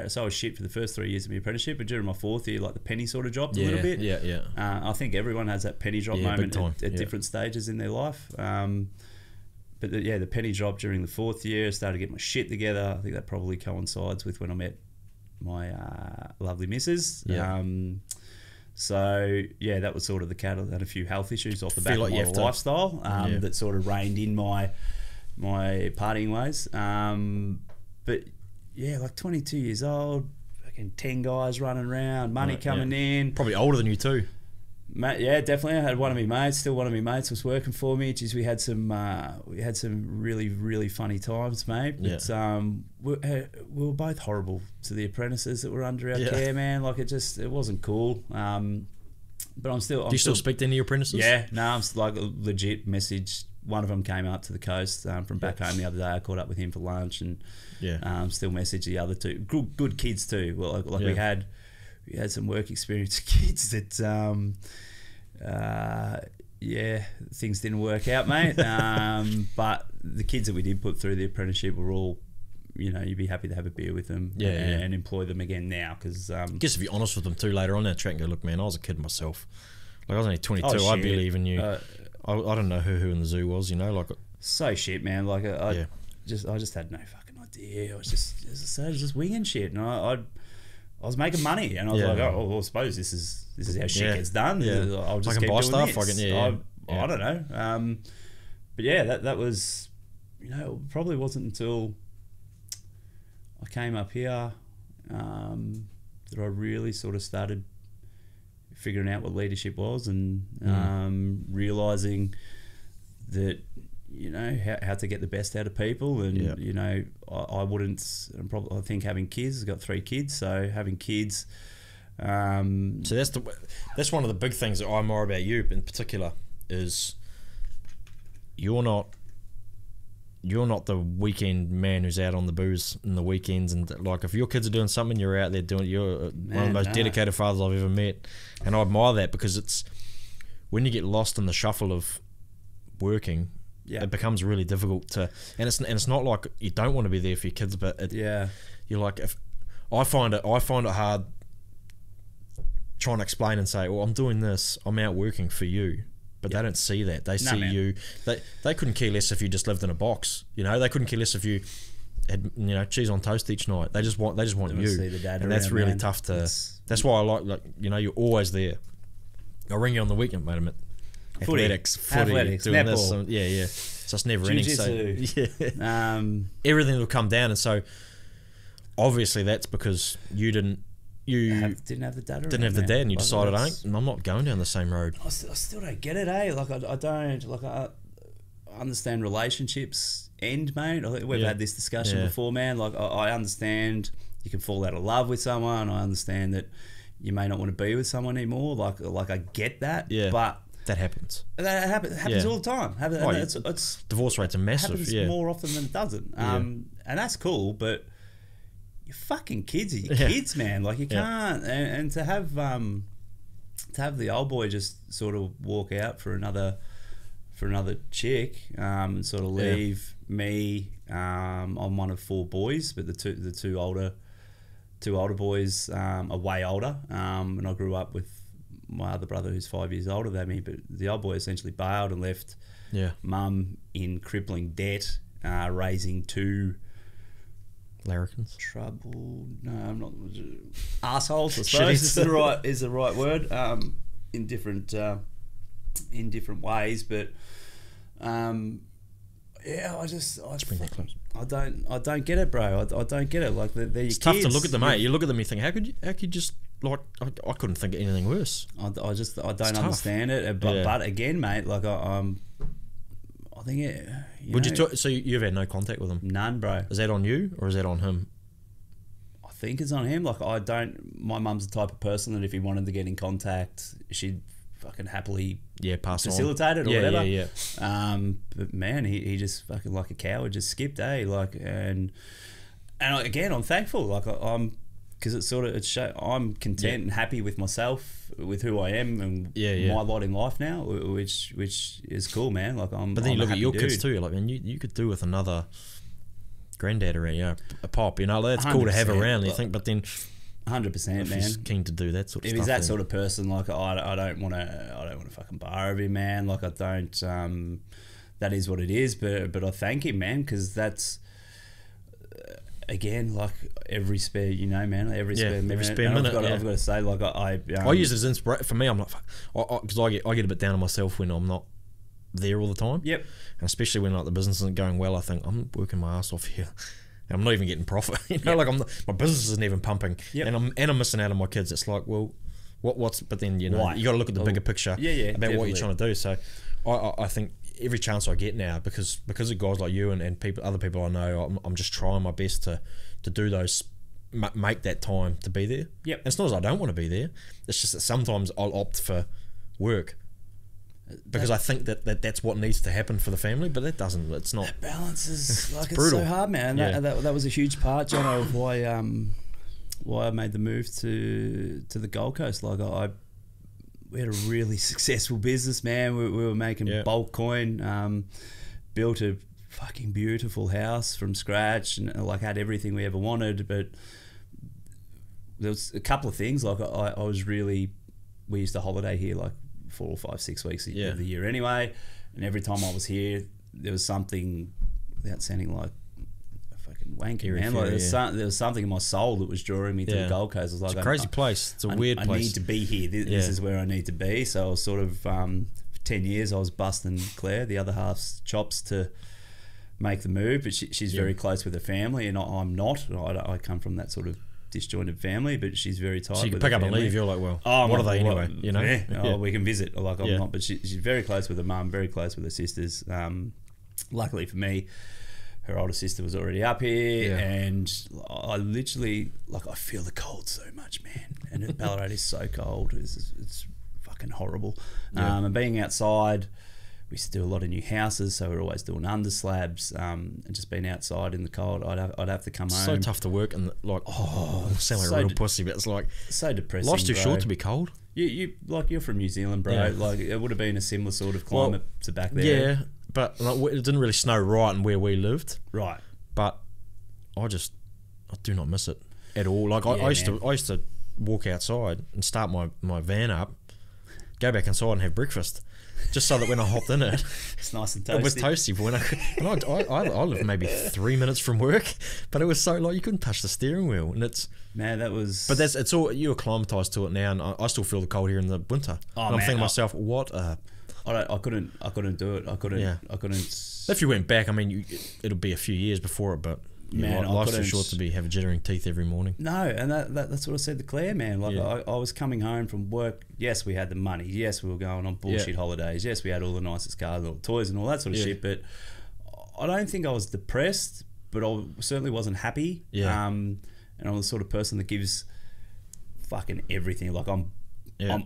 so I was shit for the first 3 years of my apprenticeship, but during my fourth year, like the penny sort of dropped a little bit. I think everyone has that penny drop moment at different stages in their life. But the penny dropped during the fourth year. Started to get my shit together. I think that probably coincides with when I met my lovely missus. So that was sort of the catalyst. Had a few health issues off the back of my lifestyle that sort of reined in my partying ways. But like 22 years old, fucking 10 guys running around, money coming in. Probably older than you too. Definitely. I had one of my mates. Still, one of my mates was working for me. Geez, we had some really, really funny times, mate. But we were both horrible to the apprentices that were under our care, man. Like it wasn't cool. But I'm still. Do you still speak to any of your apprentices? Yeah, no, I'm like a legit message. One of them came up to the coast from back home the other day. I caught up with him for lunch, and still message the other two. Good kids too. Well, we had some work experience kids that things didn't work out, mate. But the kids that we did put through the apprenticeship were all, you'd be happy to have a beer with them and employ them again now. Because I guess if you're honest with them too later on that track and go, look, man, I was a kid myself. Like I was only 22. I barely even knew. I don't know who in the zoo was. So shit, man. Like I just had no fucking idea. I was just winging shit, and I was making money, and I was like, I suppose this is how shit gets done. I'll just keep doing stuff. This. I don't know. But that was, it probably wasn't until I came up here that I really sort of started figuring out what leadership was, and realizing that how to get the best out of people, and I wouldn't. I think having kids, I've got 3 kids, so having kids. So that's one of the big things that I admire about you in particular is you're not you're not the weekend man who's out on the booze in the weekends, and like if your kids are doing something, you're out there doing. You're one of the most dedicated fathers I've ever met, and I admire that, because it's when you get lost in the shuffle of working, it becomes really difficult to. And it's not like you don't want to be there for your kids, but you're like, if I find it hard trying to explain and say, well, I'm doing this, I'm out working for you. But they don't see that. They see you. They couldn't care less if you just lived in a box. You know, they couldn't care less if you had, you know, cheese on toast each night. They just want you. See the dad and that's around, really man. tough to. That's why I like you know, you're always there. I'll ring you on the weekend, mate. I'm at athletics, doing netball. this. So it's never ending. So everything will come down, and so obviously that's because you didn't have the dad. Didn't have the dad, and you decided, I'm not going down the same road. I still don't get it, eh? Like I don't like. I understand relationships end, mate. I think we've had this discussion before, man. Like I understand you can fall out of love with someone. I understand that you may not want to be with someone anymore. Like I get that. Yeah. But that happens. That happens all the time. It's divorce rates are massive. Happens more often than it doesn't. And that's cool, but your fucking kids are your kids, man. Like you can't. And to have the old boy just sort of walk out for another chick and sort of leave me. I'm one of 4 boys, but the two older boys are way older. And I grew up with my other brother who's 5 years older than me. But the old boy essentially bailed and left mum in crippling debt, raising 2 larrikins. No, I'm not. Assholes, I suppose is the right word. In different ways, but I don't get it, bro. I don't get it. Like they're your it's kids. tough to look at them, mate. You look at them, you think, how could you just like? I couldn't think of anything worse. I don't understand it. But again, mate, like I think it. So you've had no contact with him? None, bro. Is that on you or is that on him? I think it's on him. Like my mum's the type of person that if he wanted to get in contact, she'd fucking happily facilitate it or whatever. Yeah. But man, he just fucking like a coward just skipped, like and again, I'm thankful. Like I'm. Because I'm content and happy with myself, with who I am, and my lot in life now, which is cool, man. Like I'm. But then I'm you a look at your dude. kids too. Like, man, you could do with another granddad around, a pop. You know, that's cool to have around. You think, but then 100%, man. He's keen to do that sort of stuff. If he's that sort of person, like I don't want to fucking borrow him, man. Like I don't. That is what it is. But I thank him, man, because that's. Again, like every spare, man, every spare minute. I've got to say, like I use it as inspiration. For me, I'm like, because I get a bit down on myself when I'm not there all the time. Yep. And especially when like the business isn't going well, I think I'm working my ass off here. And I'm not even getting profit. Like my business isn't even pumping. Yep. And I'm missing out on my kids. It's like, well, what's? But then you got to look at the bigger picture. About definitely. What you're trying to do. So I think. Every chance I get now, because of guys like you and other people I know, I'm just trying my best to do those, make that time to be there. Yep. And it's not as I don't want to be there. It's just that sometimes I'll opt for work because I think that's what needs to happen for the family, but that doesn't. It's not. That balance is like it's brutal. So hard, man. That was a huge part, Jono, of why I made the move to the Gold Coast. Like we had a really successful business, man. We were making bulk coin, built a fucking beautiful house from scratch, and like had everything we ever wanted. But there was a couple of things. Like I was really, we used to holiday here like 4 or 5, 6 weeks of the year anyway. And every time I was here, there was something, without sounding like wanky, man. Like there was something in my soul that was drawing me to the Gold Coast. It was like it's a crazy place. It's a weird place. I need to be here. This is where I need to be. So I was sort of for 10 years I was busting Claire, the other half's chops, to make the move. But she's very close with her family, and I'm not. I come from that sort of disjointed family, but she's very tight. So you can pick up and leave. You're like, well, what are they anyway? You know, we can visit. Like I'm not, but she's very close with her mum, very close with her sisters. Luckily for me, her older sister was already up here, and I literally, like, I feel the cold so much, man. And Ballarat is so cold. It's fucking horrible. And being outside we used to do a lot of new houses, so we're always doing under slabs, and just being outside in the cold. I'd have to come home. So tough to work, and like, I sound like so a real pussy, but it's like so depressing. life's too bro. short to be cold. You like, you're from New Zealand, bro. Yeah. Like, it would have been a similar sort of climate to back there. Yeah, but like, it didn't really snow right in where we lived. Right. But I do not miss it at all. Like I used to walk outside and start my van up, go back inside and have breakfast, just so that when I hopped in it, It's nice and toasty. it was toasty. But I lived maybe 3 minutes from work, but it was so like you couldn't touch the steering wheel, and it's. Man, that was. But it's all you're acclimatized to it now, and I still feel the cold here in the winter. Oh, and I'm man, thinking to myself, what a. I couldn't do it. I couldn't. If you went back, I mean, it'll be a few years before it, but Man, I life's too couldn't- short to be having jittering teeth every morning. No, and that's what I said to Claire, man. Like, Yeah. I was coming home from work. Yes, we had the money. Yes, we were going on bullshit Yeah. holidays. Yes, we had all the nicest cars, all the toys, and all that sort of Yeah. shit. But I don't think I was depressed, but I certainly wasn't happy. Yeah. And I'm the sort of person that gives fucking everything. Like, I'm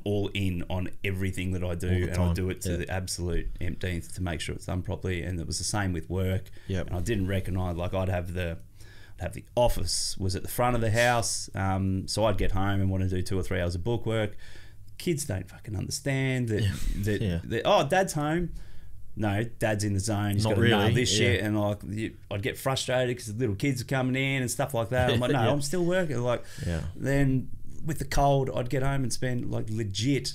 all in on everything that I do, All the and I time. do it to the absolute empteenth to make sure it's done properly. And it was the same with work. Yep. And I didn't recognise, like, I'd have the office was at the front of the house, so I'd get home and want to do 2 or 3 hours of book work. Kids don't fucking understand that oh, Dad's home. No, Dad's in the zone. He's Not got to nail really, this shit, and like I'd get frustrated because the little kids are coming in and stuff like that. I'm like, no, Yeah. I'm still working. Like, Yeah. then with the cold, I'd get home and spend like legit.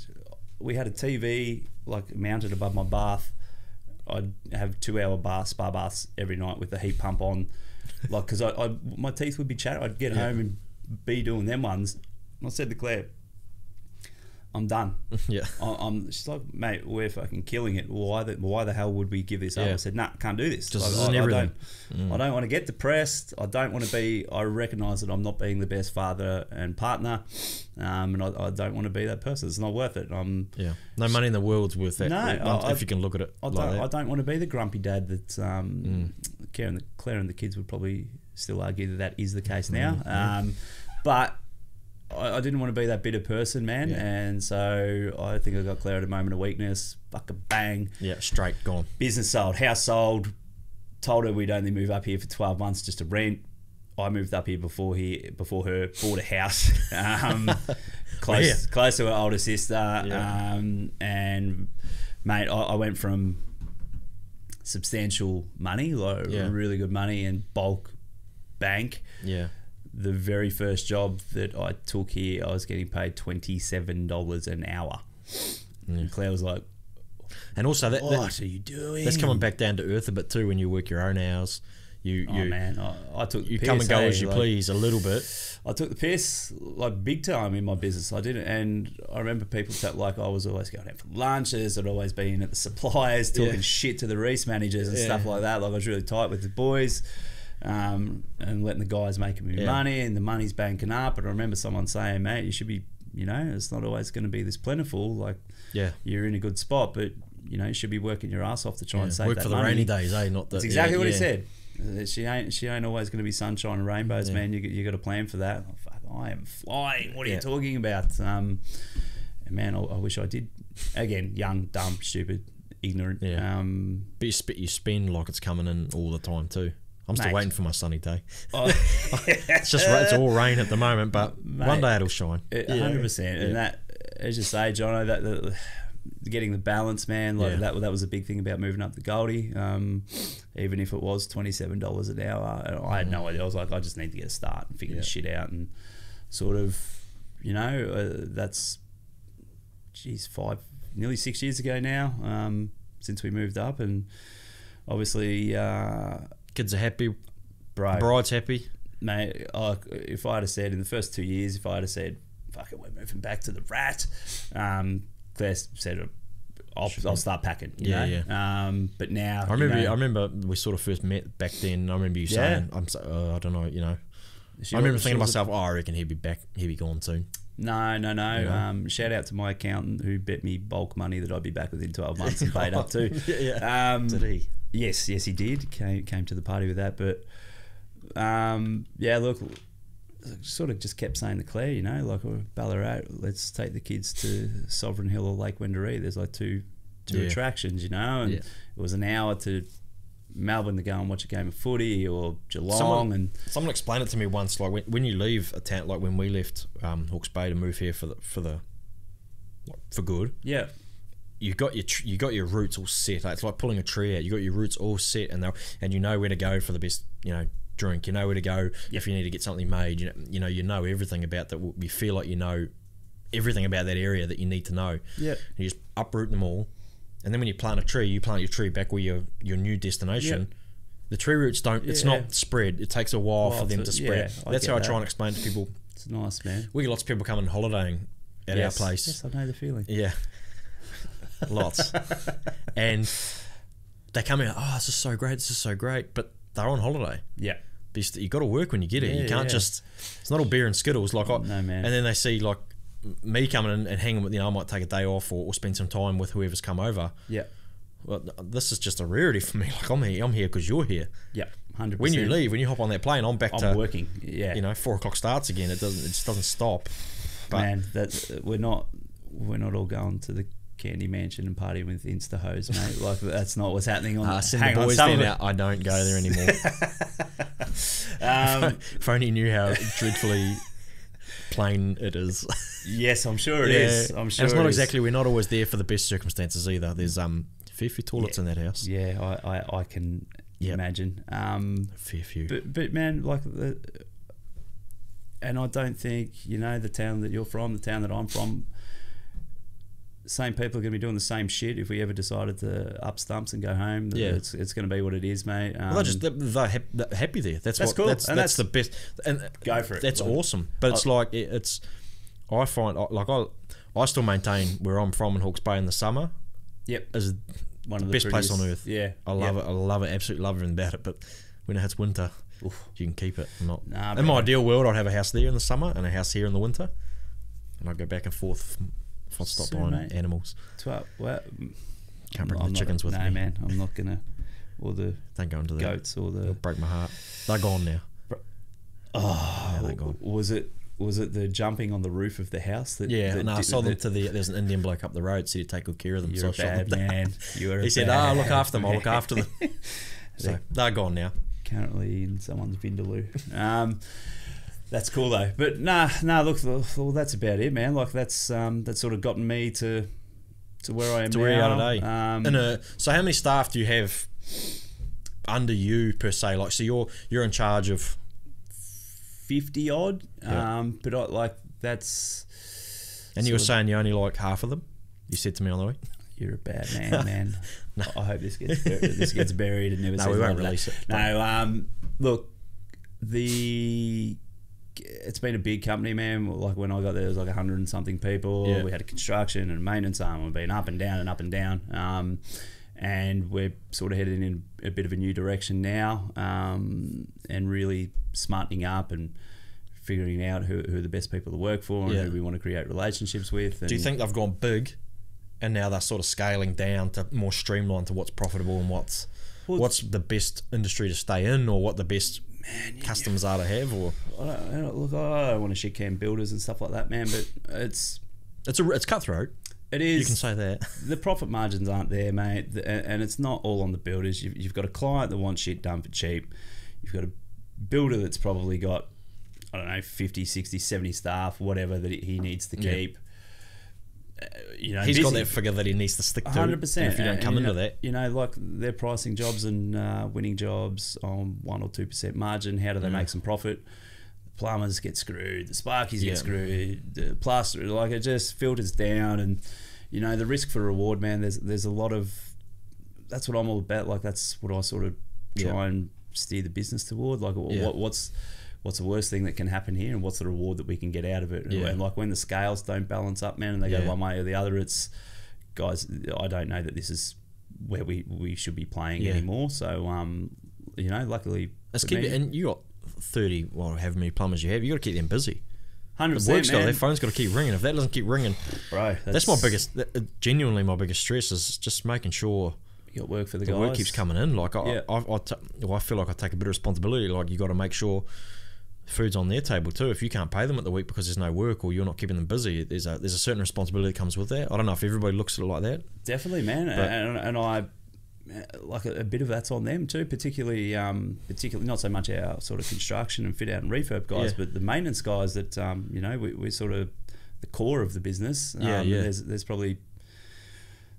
We had a TV like mounted above my bath. I'd have 2-hour spa baths every night with the heat pump on, like, because my teeth would be chattering. I'd get home and be doing them ones. And I said to Claire, I'm done. Yeah. She's like, mate, we're fucking killing it. Why the hell would we give this up? Yeah. I said, nah, can't do this. Just Like, isn't everything. I don't want to get depressed. I don't want to be. I recognise that I'm not being the best father and partner, and I don't want to be that person. It's not worth it. Yeah. No money in the world's worth that. No, if you can look at it I like that. don't want to be the grumpy dad that Claire and the kids would probably still argue that is the case now. But I didn't want to be that bitter person, man. Yeah. And so I think I got Claire at a moment of weakness. Fucking bang. Yeah, straight gone. Business sold, house sold. Told her we'd only move up here for 12 months just to rent. I moved up here before her, bought a house. Close to her older sister. Yeah. And mate, I went from substantial money, like really good money and bulk bank. Yeah. The very first job that I took here, I was getting paid $27 an hour. And Claire was like, And also what are you doing? that's coming back down to earth a bit too when you work your own hours. I took the you piss, come and go as you like, please a little bit. I took the piss like big time in my business. I didn't, and I remember people that like I was always going out for lunches. I'd always been at the suppliers talking shit to the Reese managers and stuff like that. Like I was really tight with the boys, and letting the guys make me money, and the money's banking up. But I remember someone saying, "Mate, you should be, it's not always going to be this plentiful. Like, you're in a good spot, but you should be working your ass off to try and save work that for the money." rainy days, eh? Not the, That's exactly what he said. She ain't always going to be sunshine and rainbows, man. You got to plan for that. Oh, fuck, I am flying. What are you talking about? And man, I wish I did. Again, young, dumb, stupid, ignorant. Yeah. But you spend like it's coming in all the time too. I'm still waiting for my sunny day. It's all rain at the moment, but one day it'll shine. 100%. And that, as you say, Jono, that getting the balance, man, like that was a big thing about moving up the Goldie. Even if it was $27 an hour, I had no idea. I was like, I just need to get a start and figure this shit out, and sort of, that's nearly 6 years ago now, since we moved up, and obviously Kids are happy, bro, bride's happy. Mate, if I had said in the first 2 years, if I had said, fuck it, we're moving back to the Rat, Claire said, I'll start packing. You know? But now I remember we sort of first met back then. I remember you saying, I don't know, I remember thinking to myself, I reckon he'd be gone soon. No. Shout out to my accountant who bet me bulk money that I'd be back within 12 months and paid up too. Did he? Yes, he did. Came to the party with that, but look, sort of just kept saying to Claire, like, Ballarat, let's take the kids to Sovereign Hill or Lake Wendouree. There's like two to attractions, you know, and it was an hour to Melbourne to go and watch a game of footy, or Geelong. Someone explained it to me once, like when you leave a town, like when we left Hawke's Bay to move here for good. Yeah. You got your routes all set. It's like pulling a tree out. You got your routes all set, and you know where to go for the best, you know, drink. You know where to go if you need to get something made. You know everything about that. You feel like you know everything about that area that you need to know. Yeah. You just uproot them all, and then when you plant a tree, you plant your tree back where your new destination. Yeah. The tree roots don't. It's not spread. It takes a while for them to spread. That's how I try and explain to people. It's nice, man. We get lots of people coming holidaying at our place. Yes, I know the feeling. Yeah. Lots. And they come out, this is so great, but they're on holiday. Yeah. You got to work when you get it. You can't just, it's not all beer and skittles. Like, no, man. And then they see like me coming in and hanging with, I might take a day off or spend some time with whoever's come over. Yeah. Well, this is just a rarity for me. Like, I'm here because you're here. Yeah, 100%. When you leave, when you hop on that plane, I'm working. Yeah. 4 o'clock starts again. It just doesn't stop. But man, we're not all going to the Candy Mansion and partying with Insta hoes, mate. Like, that's not what's happening on. Send the boys there now. I don't go there anymore. If only you knew how dreadfully plain it is. Yes, I'm sure it is. I'm sure and it's not exactly. We're not always there for the best circumstances either. There's fair few toilets in that house. Yeah, I can imagine. Fair few. But man, like and I don't think the town that you're from, the town that I'm from. Same people are going to be doing the same shit if we ever decided to up stumps and go home. It's going to be what it is, mate. Well, they're happy there. That's cool. That's the best. And go for it. That's awesome. But it's like I find like I still maintain where I'm from in Hawke's Bay in the summer. Yep, is one of the best place on earth. Yeah, I love it. I love it. Absolutely love everything about it. But when it hits winter, you can keep it. In my ideal world, I'd have a house there in the summer and a house here in the winter, and I'd go back and forth. If I stop buying animals. Can't bring the chickens with me. No, man, I'm not gonna. Or the don't go into the goats or the. It'll break my heart. They're gone now. They're gone. Was it the jumping on the roof of the house? I sold them to there's an Indian bloke up the road, so you take good care of them. You're a bad man. He said, "I'll look after them. I'll look after them." So they're gone now. Currently in someone's vindaloo. That's cool though, but nah. Look, well, that's about it, man. Like that's sort of gotten me to where I am now. Where you are today. So how many staff do you have under you per se? Like, so you're in charge of 50 odd. But that's. And you were saying you only like half of them. You said to me on the way. You're a bad man. No. I hope this gets buried and never. No, we won't release it. No. Look, it's been a big company, man. Like when I got there was like 100 and something people. We had a construction and a maintenance arm. We've been up and down. And we're sort of heading in a bit of a new direction now, and really smartening up and figuring out who the best people to work for and who we want to create relationships with. Do you think they've gone big and now they're sort of scaling down to more streamlined to what's profitable and what's the best industry to stay in, or what the best customers are to have? Or I don't want to shit can builders and stuff like that, man, but it's cutthroat. It is. You can say that. The profit margins aren't there, mate, and it's not all on the builders. You've got a client that wants shit done for cheap. You've got a builder that's probably got, 50, 60, 70 staff, whatever, that he needs to keep. He's got that figure that he needs to stick to. 100%. And if you don't come into that, like they're pricing jobs and winning jobs on 1 or 2% margin. How do they make some profit? The plumbers get screwed, the sparkies get screwed, the plaster, like it just filters down. And the risk for reward, man. There's a lot of. That's what I'm all about. Like that's what I sort of try and steer the business toward. Like what's the worst thing that can happen here, and what's the reward that we can get out of it? And like when the scales don't balance up, man, and they go one way or the other, it's guys, I don't know that this is where we should be playing anymore. So luckily let's keep it. And you got 30, however many plumbers you have, you got to keep them busy. 100%, the work's their phone's got to keep ringing. If that doesn't keep ringing, bro, that's my biggest. Genuinely, my biggest stress is just making sure. You got work for the guys. Work keeps coming in. Like I feel like I take a bit of responsibility. Like you got to make sure food's on their table too. If you can't pay them at the week because there's no work or you're not keeping them busy, there's a certain responsibility that comes with that. I don't know if everybody looks at it like that. Definitely, man. And I like a bit of that's on them too, particularly not so much our sort of construction and fit out and refurb guys, but the maintenance guys that we're sort of the core of the business. There's probably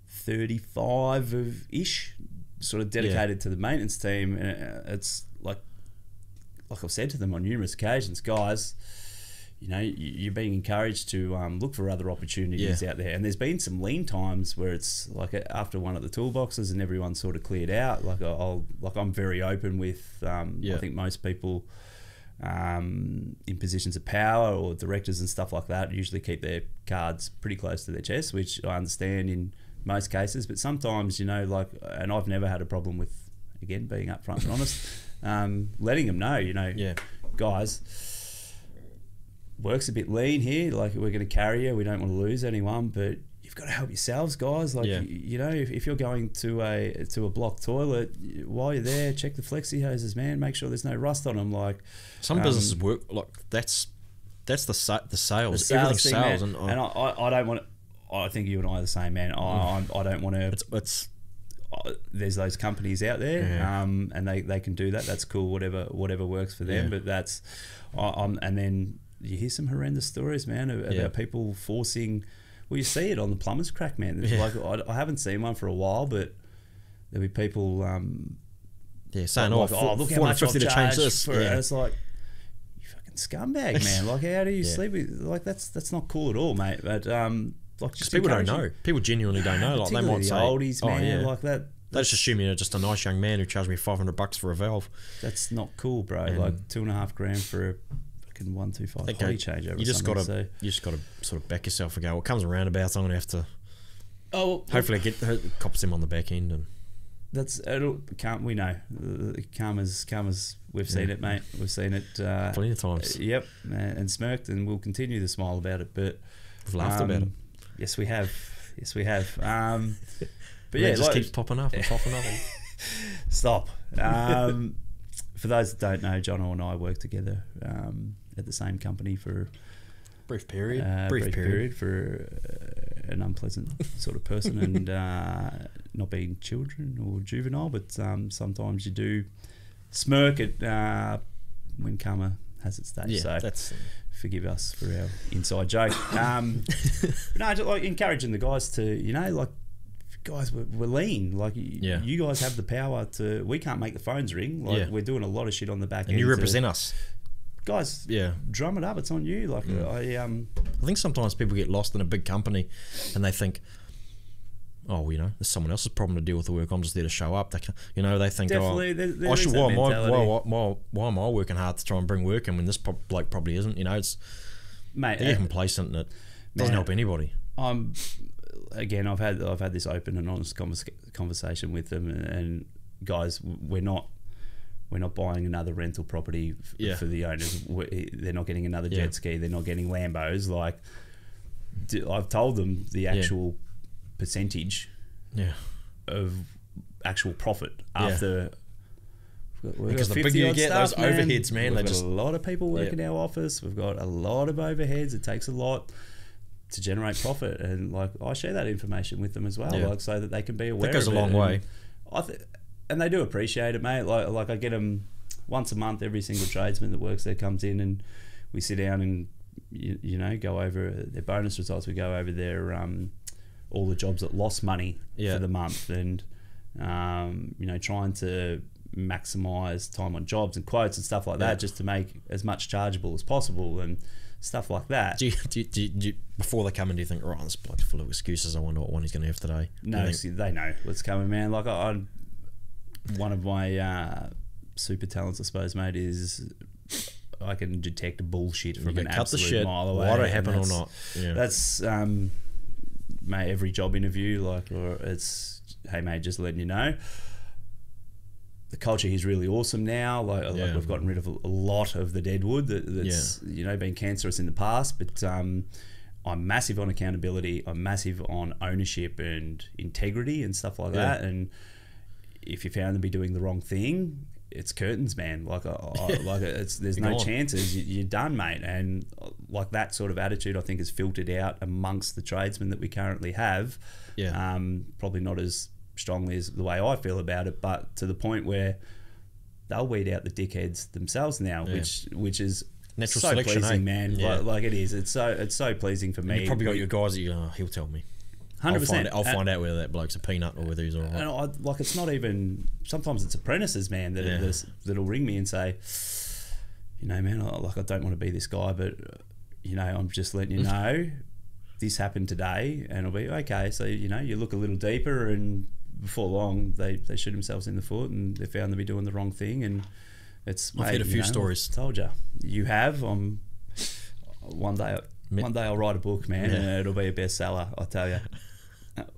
35 of ish sort of dedicated to the maintenance team, and it's like I've said to them on numerous occasions, guys, you're being encouraged to look for other opportunities out there. And there's been some lean times where it's like after one of the toolboxes and everyone's sort of cleared out. Like I'm very open with. I think most people in positions of power or directors and stuff like that usually keep their cards pretty close to their chest, which I understand in most cases. But sometimes, and I've never had a problem with, again, being upfront and honest. Letting them know, guys, work's a bit lean here. Like, we're going to carry you. We don't want to lose anyone, but you've got to help yourselves, guys. Like, if you're going to a blocked toilet, while you're there, check the flexi hoses, man. Make sure there's no rust on them. Like, some businesses work like that's the sales. The sales Everything's thing, sales, man. And I don't want to. I think you and I are the same, man. I don't want to. It's there's those companies out there, and they can do that. That's cool. Whatever works for them. But that's, and then you hear some horrendous stories, man, about people forcing. Well, you see it on the Plumber's crack, man. Like, I haven't seen one for a while, but there'll be people, saying, look how much I've charged this. For it. And it's like, you fucking scumbag, man. Like, how do you sleep with? Like, that's not cool at all, mate. But like, just people don't know. People genuinely don't know. Like, they might say, oldies, man, like that. They just assume you're just a nice young man who charged me $500 for a valve. That's not cool, bro. And like $2.5 for a fucking 125 body change over. You just got to sort of back yourself and go, well, it comes around about. So I'm going to have to. Hopefully, get cops them on the back end, and we know karma's. We've seen it, mate. We've seen it plenty of times. Yep, and smirked, and we'll continue to smile about it. But we've laughed about it. Yes, we have. But it just keeps popping up and popping up. Stop. For those that don't know, Jono and I worked together at the same company for brief period for an unpleasant sort of person, and not being children or juvenile, but sometimes you do smirk at when karma has its day. So that's forgive us for our inside joke. No, just like encouraging the guys to, guys, we're lean. Like, you guys have the power to. We can't make the phones ring. Like, we're doing a lot of shit on the back end. And you represent us, guys. Drum it up. It's on you. Like, I think sometimes people get lost in a big company, and they think, oh, there's someone else's problem to deal with the work. I'm just there to show up. They think, definitely, I should. Why am I working hard to try and bring work in when this bloke probably isn't? It's, mate, they get complacent, and it doesn't help anybody. Again, I've had this open and honest conversation with them, and guys, we're not buying another rental property for the owners. They're not getting another jet ski. They're not getting Lambos. Like, I've told them the actual percentage of actual profit after. Because the bigger you get, those overheads, man, we've got a lot of people working in our office. We've got a lot of overheads. It takes a lot to generate profit, and like, I share that information with them as well, like, so that they can be aware. That goes of a long way. And they do appreciate it, mate. Like I get them once a month. Every single tradesman that works there comes in, and we sit down and go over their bonus results. We go over their all the jobs that lost money for the month, and trying to maximise time on jobs and quotes and stuff like that, just to make as much chargeable as possible and stuff like that. Do you, before they come in, do you think, right, this bloke's full of excuses, I wonder what one he's going to have today? No, they know what's coming, man. Like, one of my super talents, I suppose, mate, is I can detect bullshit from an absolute mile away. Whether it happen or not. That's mate, every job interview, like, or it's, hey mate, just letting you know. The culture here is really awesome now. Like we've gotten rid of a lot of the dead wood that's been cancerous in the past. But I'm massive on accountability. I'm massive on ownership and integrity and stuff like that. And if you found them to be doing the wrong thing, it's curtains, man. Like there's no chances. You're done, mate. And like that sort of attitude, I think, is filtered out amongst the tradesmen that we currently have. Yeah. Probably not as strongly as the way I feel about it, but to the point where they'll weed out the dickheads themselves now, which is natural so selection, pleasing, man. Yeah. Like it is. It's so pleasing for me. You probably got your guys that he'll tell me. 100%. I'll find out whether that bloke's a peanut or whether he's all right. And it's not even. Sometimes it's apprentices, man, that'll ring me and say, man, I don't want to be this guy, but I'm just letting you know this happened today, and I'll be okay. So you look a little deeper, and before long they shoot themselves in the foot, and they're found to be doing the wrong thing. And I've heard a few stories. Told you have. One day I'll write a book, man, and it'll be a bestseller. I tell you.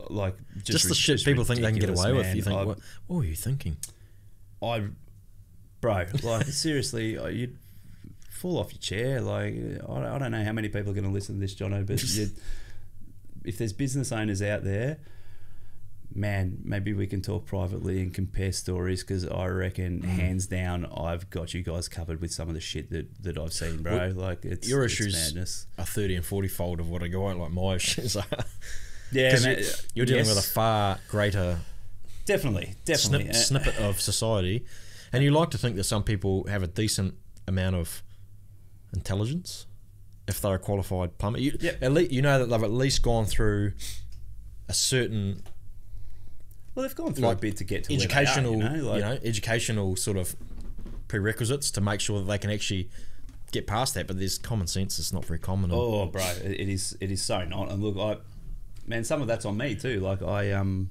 Like just the shit people think they can get away with. You think, what were you thinking? Bro, like seriously, you'd fall off your chair. Like I don't know how many people are going to listen to this, Jono, but if there's business owners out there, man, maybe we can talk privately and compare stories, because I reckon hands down I've got you guys covered with some of the shit that I've seen, bro. Well, like it's your it's issues madness. are 30 and 40 fold of what a guy like my issues are. Yeah, you're dealing with a far greater definitely snippet of society, and you like to think that some people have a decent amount of intelligence if they're a qualified plumber. At least that they've at least gone through a certain. Well, they've gone through a bit to get to educational, where they are, educational sort of prerequisites to make sure that they can actually get past that. But there's common sense; it's not very common. Oh, bro, it is so not. And look, man, some of that's on me too. Like I'm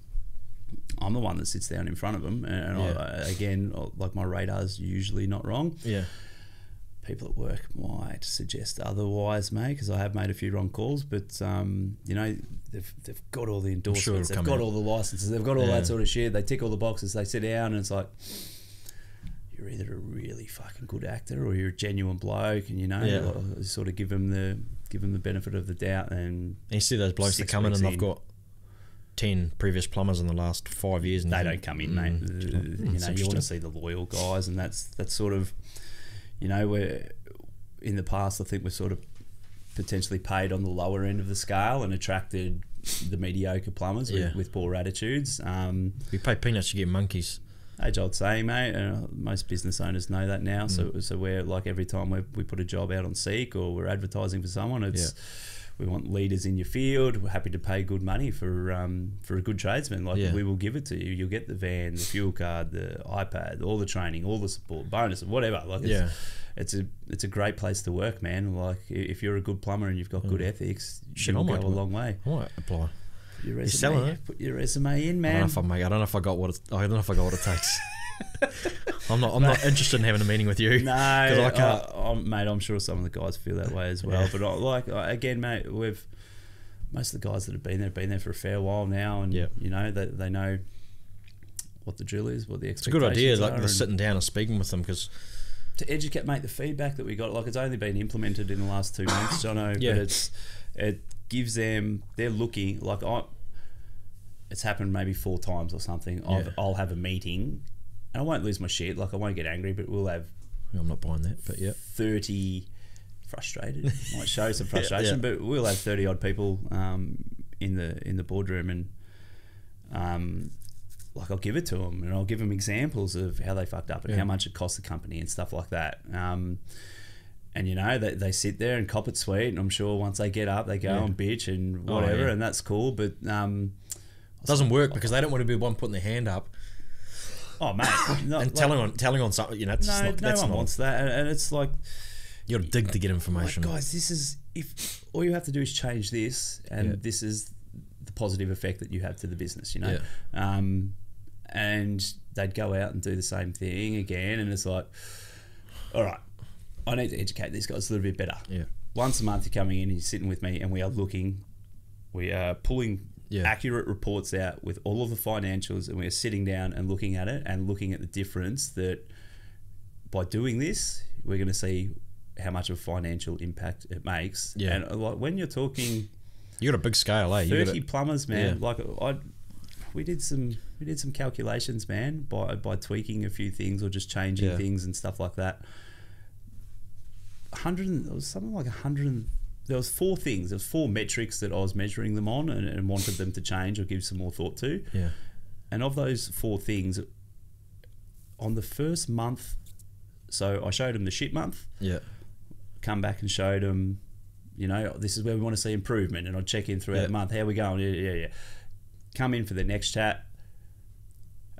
the one that sits down in front of them, and like my radar's usually not wrong. Yeah. People at work might suggest otherwise, mate, because I have made a few wrong calls. But they've got all the endorsements, they've got all the licenses, they've got all that sort of shit. They tick all the boxes. They sit down, and it's like, you're either a really fucking good actor or you're a genuine bloke, and sort of give them the benefit of the doubt. And you see those blokes that come in and they've got 10 previous plumbers in the last 5 years, and they don't come in, mate. You want to see the loyal guys, and that's sort of, where in the past I think we're sort of potentially paid on the lower end of the scale and attracted the mediocre plumbers with poor attitudes. We pay peanuts to get monkeys. Age old saying, mate. Most business owners know that now. So we're like, every time we put a job out on Seek or we're advertising for someone, it's we want leaders in your field. We're happy to pay good money for a good tradesman. We will give it to you. You'll get the van, the fuel card, the iPad, all the training, all the support, bonus, whatever. It's a great place to work, man. Like if you're a good plumber and you've got good ethics, you'll go a long way. I might apply. You're selling it. Put your resume in, man. I don't know if I got what it takes. I'm not interested in having a meeting with you. No, I can't. Mate, I'm sure some of the guys feel that way as well. But again, mate, most of the guys that have been there for a fair while now, and they know what the drill is, what the expectations are. It's a good idea, like sitting down and speaking with them, because to educate, mate, the feedback that we got, like it's only been implemented in the last 2 months, Jono. But it gives them, they're looking like it's happened maybe 4 times or something. I'll have a meeting. And I won't lose my shit, like I won't get angry, but we'll have... I'm not buying that, but 30... Frustrated. Might show some frustration, but we'll have 30 odd people in the boardroom, and I'll give it to them, and I'll give them examples of how they fucked up and how much it cost the company and stuff like that. And they sit there and cop it sweet, and I'm sure once they get up, they go and bitch and whatever, and that's cool, but... it doesn't work because they don't want to be the one putting their hand up. Oh, mate. And telling on something, no one wants that. And it's like... You got to dig to get information. Like, guys, this is... If all you have to do is change this, and this is the positive effect that you have to the business, and they'd go out and do the same thing again, and it's like, all right, I need to educate these guys a little bit better. Yeah. Once a month you're coming in, you're sitting with me, and we are pulling... accurate reports out with all of the financials, and we're sitting down and looking at it and looking at the difference that by doing this, we're going to see how much of a financial impact it makes. Yeah. And like when you're talking... You got a big scale, eh? 30 plumbers, man. Like we did some, we did some calculations, man, by tweaking a few things or just changing things and stuff like that. There was something like 100. There was 4 things. There was 4 metrics that I was measuring them on and wanted them to change or give some more thought to. Yeah. And of those 4 things, on the first month, so I showed them the shit month. Yeah. Come back and showed them, this is where we want to see improvement, and I'd check in throughout the month. How we going? Yeah. Come in for the next chat.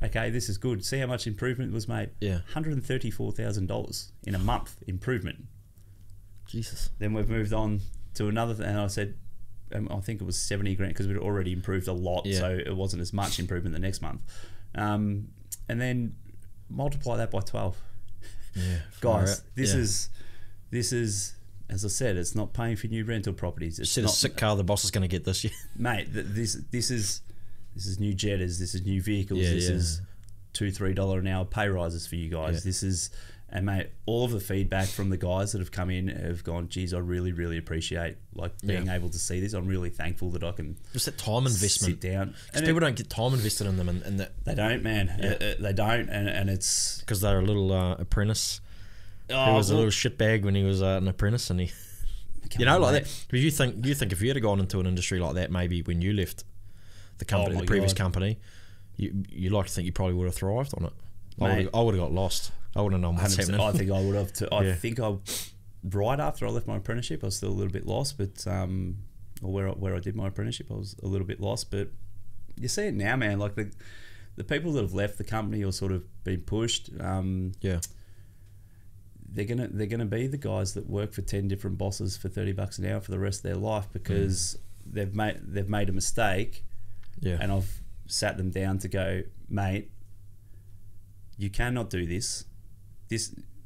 Okay, this is good. See how much improvement was made? Yeah. $134,000 in a month improvement. Jesus. Then we've moved on to another thing, and I said, I think it was 70 grand because we'd already improved a lot, so it wasn't as much improvement the next month. And then multiply that by 12. Yeah, guys, this is, as I said, it's not paying for new rental properties. It's not a sick car the boss is going to get this year, mate. This is new Jettas. This is new vehicles. This is $2-3 an hour pay rises for you guys. This is. And mate, all of the feedback from the guys that have come in have gone, geez, I really, really appreciate being able to see this. I'm really thankful that I can just that time investment. Sit down. Because people don't get time invested in them, and that they don't, man. They don't, and it's because they're a little apprentice. He was a little shitbag when he was an apprentice, and he, like that. But you think if you had gone into an industry like that, maybe when you left the company, the previous company, you like to think you probably would have thrived on it. I would have got lost. I wouldn't have known what's happening. I think I would have too. I think right after I left my apprenticeship, I was still a little bit lost, but or where I did my apprenticeship, I was a little bit lost. But you see it now, man. Like the people that have left the company or sort of been pushed, they're gonna be the guys that work for 10 different bosses for $30 an hour for the rest of their life because they've made a mistake. Yeah, and I've sat them down to go, mate, you cannot do this.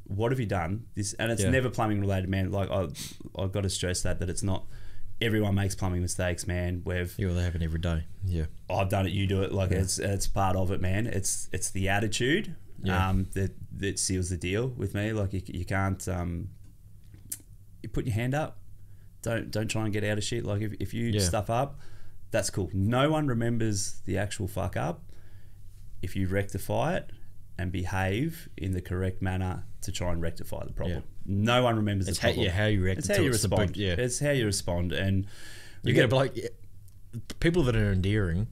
What have you done? And it's never plumbing related, man. Like I've got to stress that it's not. Everyone makes plumbing mistakes, man. They happen every day. Yeah, I've done it. You do it. Like it's part of it, man. It's the attitude that seals the deal with me. Like you can't. You put your hand up. Don't try and get out of shit. Like if you stuff up, that's cool. No one remembers the actual fuck up. If you rectify it and behave in the correct manner to try and rectify the problem. No one remembers the problem. How you react. It's how you respond. It's how you respond. And you get like people that are endearing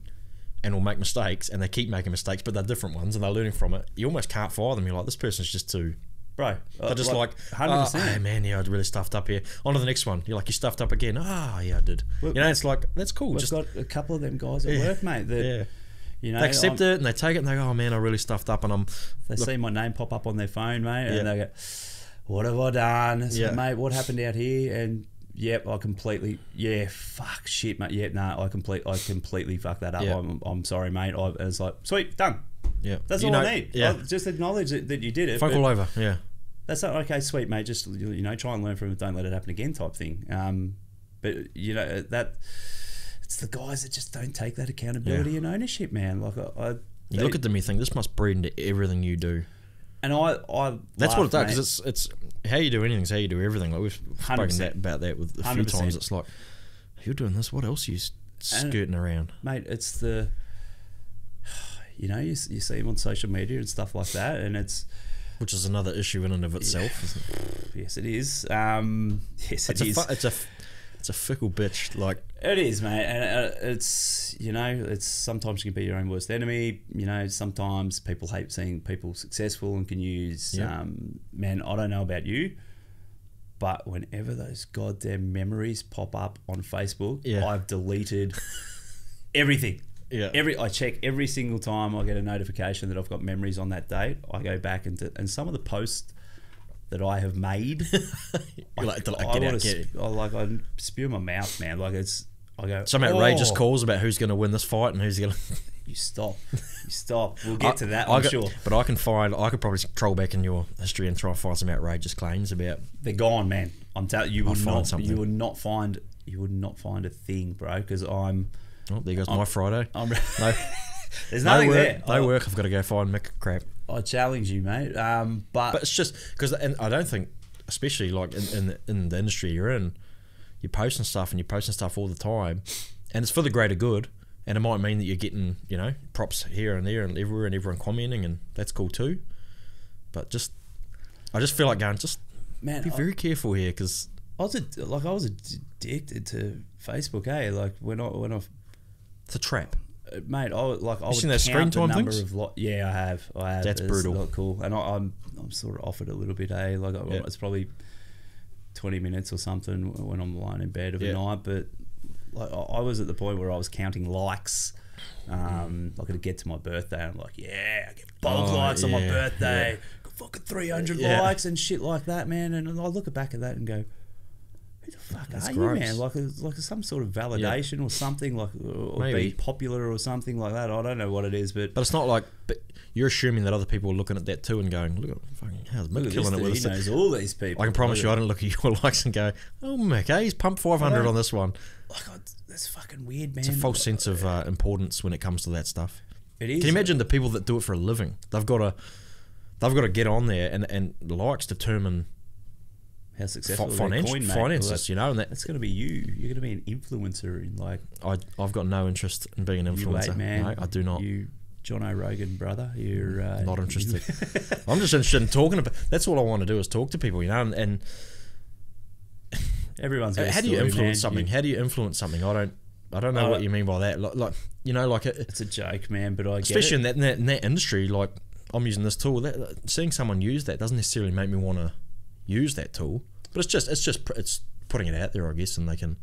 and will make mistakes, and they keep making mistakes, but they're different ones, and they're learning from it. You almost can't fire them. You're like, this person's just too... Bro. They're just like 100%. Oh, man, I really stuffed up here. On to the next one. You're like, you stuffed up again. I did. It's like, that's cool. We've got a couple of them guys at work, mate, that... they accept it and they take it and they go, oh man, I really stuffed up, and they see my name pop up on their phone, mate, and they go, what have I done? So, mate, what happened out here? And I completely, fuck, shit, mate. I completely fucked that up. I'm sorry, mate. It's like, sweet, done. Yeah, that's all I need. Yeah, just acknowledge that you did it. Fuck all over. Yeah, that's not okay. Sweet, mate. Just try and learn from it. Don't let it happen again, type thing. But that. It's the guys that just don't take that accountability and ownership, man. Like you look at them, you think this must breed into everything you do. And I that's what it does, because it's how you do anything is how you do everything. Like we've spoken about that with a few 100%. Times. It's like, you're doing this. What else are you skirting around, mate? It's the you see them on social media and stuff like that, and which is another issue in and of itself. Isn't it? Yes, it is. Yes, it is. It's a fickle bitch, like it is, mate, and it's sometimes you can be your own worst enemy. Sometimes people hate seeing people successful and can use. Man, I don't know about you, but whenever those goddamn memories pop up on Facebook, I've deleted everything. Yeah, I check every single time I get a notification that I've got memories on that date. I go back and some of the posts that I have made, I spew in my mouth, man. Like I go. Some outrageous calls about who's going to win this fight and who's going to. You stop. We'll get to that. I'm sure. But I could probably troll back in your history and try and find some outrageous claims about. They're gone, man. I'm telling you, you would not find a thing, bro. Because I'm. Oh, there goes my Friday. No, there's nothing there. No work. I've got to go find Mick crap. I challenge you, mate. But it's just because, and I don't think, especially like in the industry you're in, you're posting stuff all the time, and it's for the greater good, And it might mean that you're getting, you know, props here and there and everywhere and everyone commenting, and that's cool too. But I just feel like going, just be very careful here, because I was addicted to Facebook. Like when I it's a trap, mate. I would seen those screen time things? Yeah, I have. That's brutal. Not cool, and I'm sort of off it a little bit. Like it's probably 20 minutes or something when I'm lying in bed of a night, but. Like I was at the point where I was counting likes. Like it'd get to my birthday, and I'm like, I get bulk likes on my birthday. Got fucking 300 likes and shit like that, man. And I look back at that and go, who the fuck are you, man? Like some sort of validation or something, like or be popular or something like that. I don't know what it is, but it's not like. But you're assuming that other people are looking at that too and going, look at fucking how's Mick killing it with this. He knows all these people. I can promise you, I don't look at your likes and go, oh Mick, he's pumped 500 on this one. Like that's fucking weird, man. It's a false sense of importance when it comes to that stuff. It is. Can you imagine the people that do it for a living? They've got to get on there, and likes determine how successful finances, well, you know, and that's going to be you. You're going to be an influencer in like. I've got no interest in being an influencer. You wait, man. No, I do not. You, John O'Rogan, brother. You're not interested. I'm just interested in talking about. That's all I want to do is talk to people, you know, and everyone's. How do you influence something? How do you influence something? I don't know what you mean by that. Like you know, like it's a joke, man. But I especially get in that industry, like I'm using this tool. Seeing someone use that doesn't necessarily make me want to use that tool. But it's putting it out there, I guess, and they can.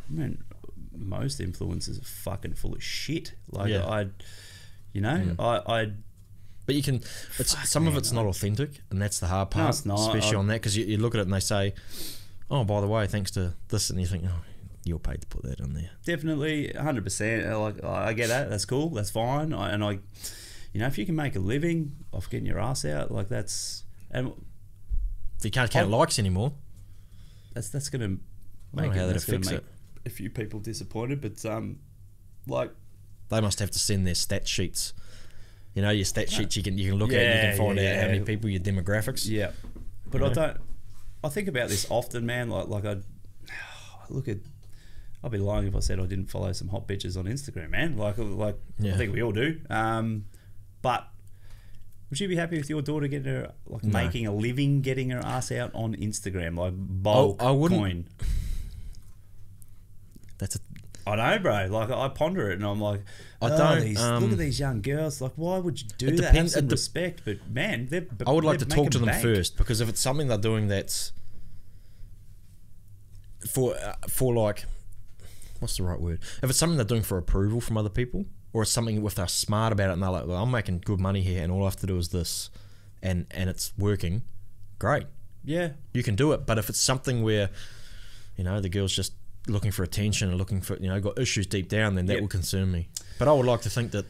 Man, most influencers are fucking full of shit. Like But you can. Some of it's not authentic, and that's the hard part. No, it's not. Especially on that, because you look at it and they say, "Oh, by the way, thanks to this," and you think, "Oh, you're paid to put that in there." Definitely, 100%. Like I get that. That's cool. That's fine. If you can make a living off getting your ass out, like that's and. If you can't count likes anymore, that's going to make a few people disappointed. But like they must have to send their stat sheets. You know, your stat sheets you can look at and you can find out how many people, your demographics. Yeah, but I think about this often, man. Like I look at. I'd be lying if I said I didn't follow some hot bitches on Instagram, man. I think we all do. But. Would you be happy with your daughter getting her making a living, getting her ass out on Instagram, like bulk coin? I know, bro. Like I ponder it, and I'm like, look at these young girls. Like, why would you do that? Have some respect, but man, I would like to talk to them first, because if it's something they're doing that's for like, what's the right word? If it's something they're doing for approval from other people. Or it's something if they're smart about it and they're like, well, I'm making good money here and all I have to do is this and it's working, great. Yeah. You can do it. But if it's something where, you know, the girl's just looking for attention and looking for, you know, got issues deep down, then that will concern me. But I would like to think that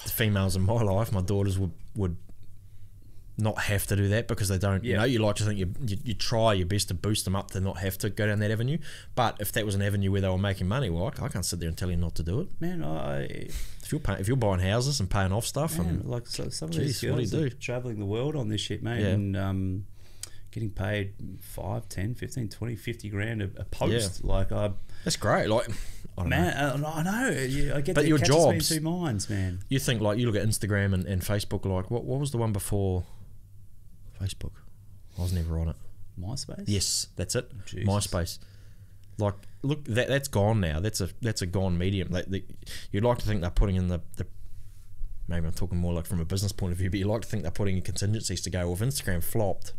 the females in my life, my daughters, would not have to do that, because they don't, you know, you like to think you try your best to boost them up to not have to go down that avenue. But if that was an avenue where they were making money, well, I can't sit there and tell you not to do it. Man, if you're buying houses and paying off stuff, man, and like some of these girls are travelling the world on this shit, mate, and getting paid 5, 10, 15, 20, 50 grand a post. Like that's great. Like I know. I get but your jobs in two minds, man. You think, like, you look at Instagram and Facebook, like what was the one before Facebook? I was never on it. MySpace? Yes, that's it. Jesus. MySpace. Like, look, that's gone now. That's a gone medium. You'd like to think they're putting in the maybe I'm talking more like from a business point of view, but you like to think they're putting in contingencies to go, well, if Instagram flopped,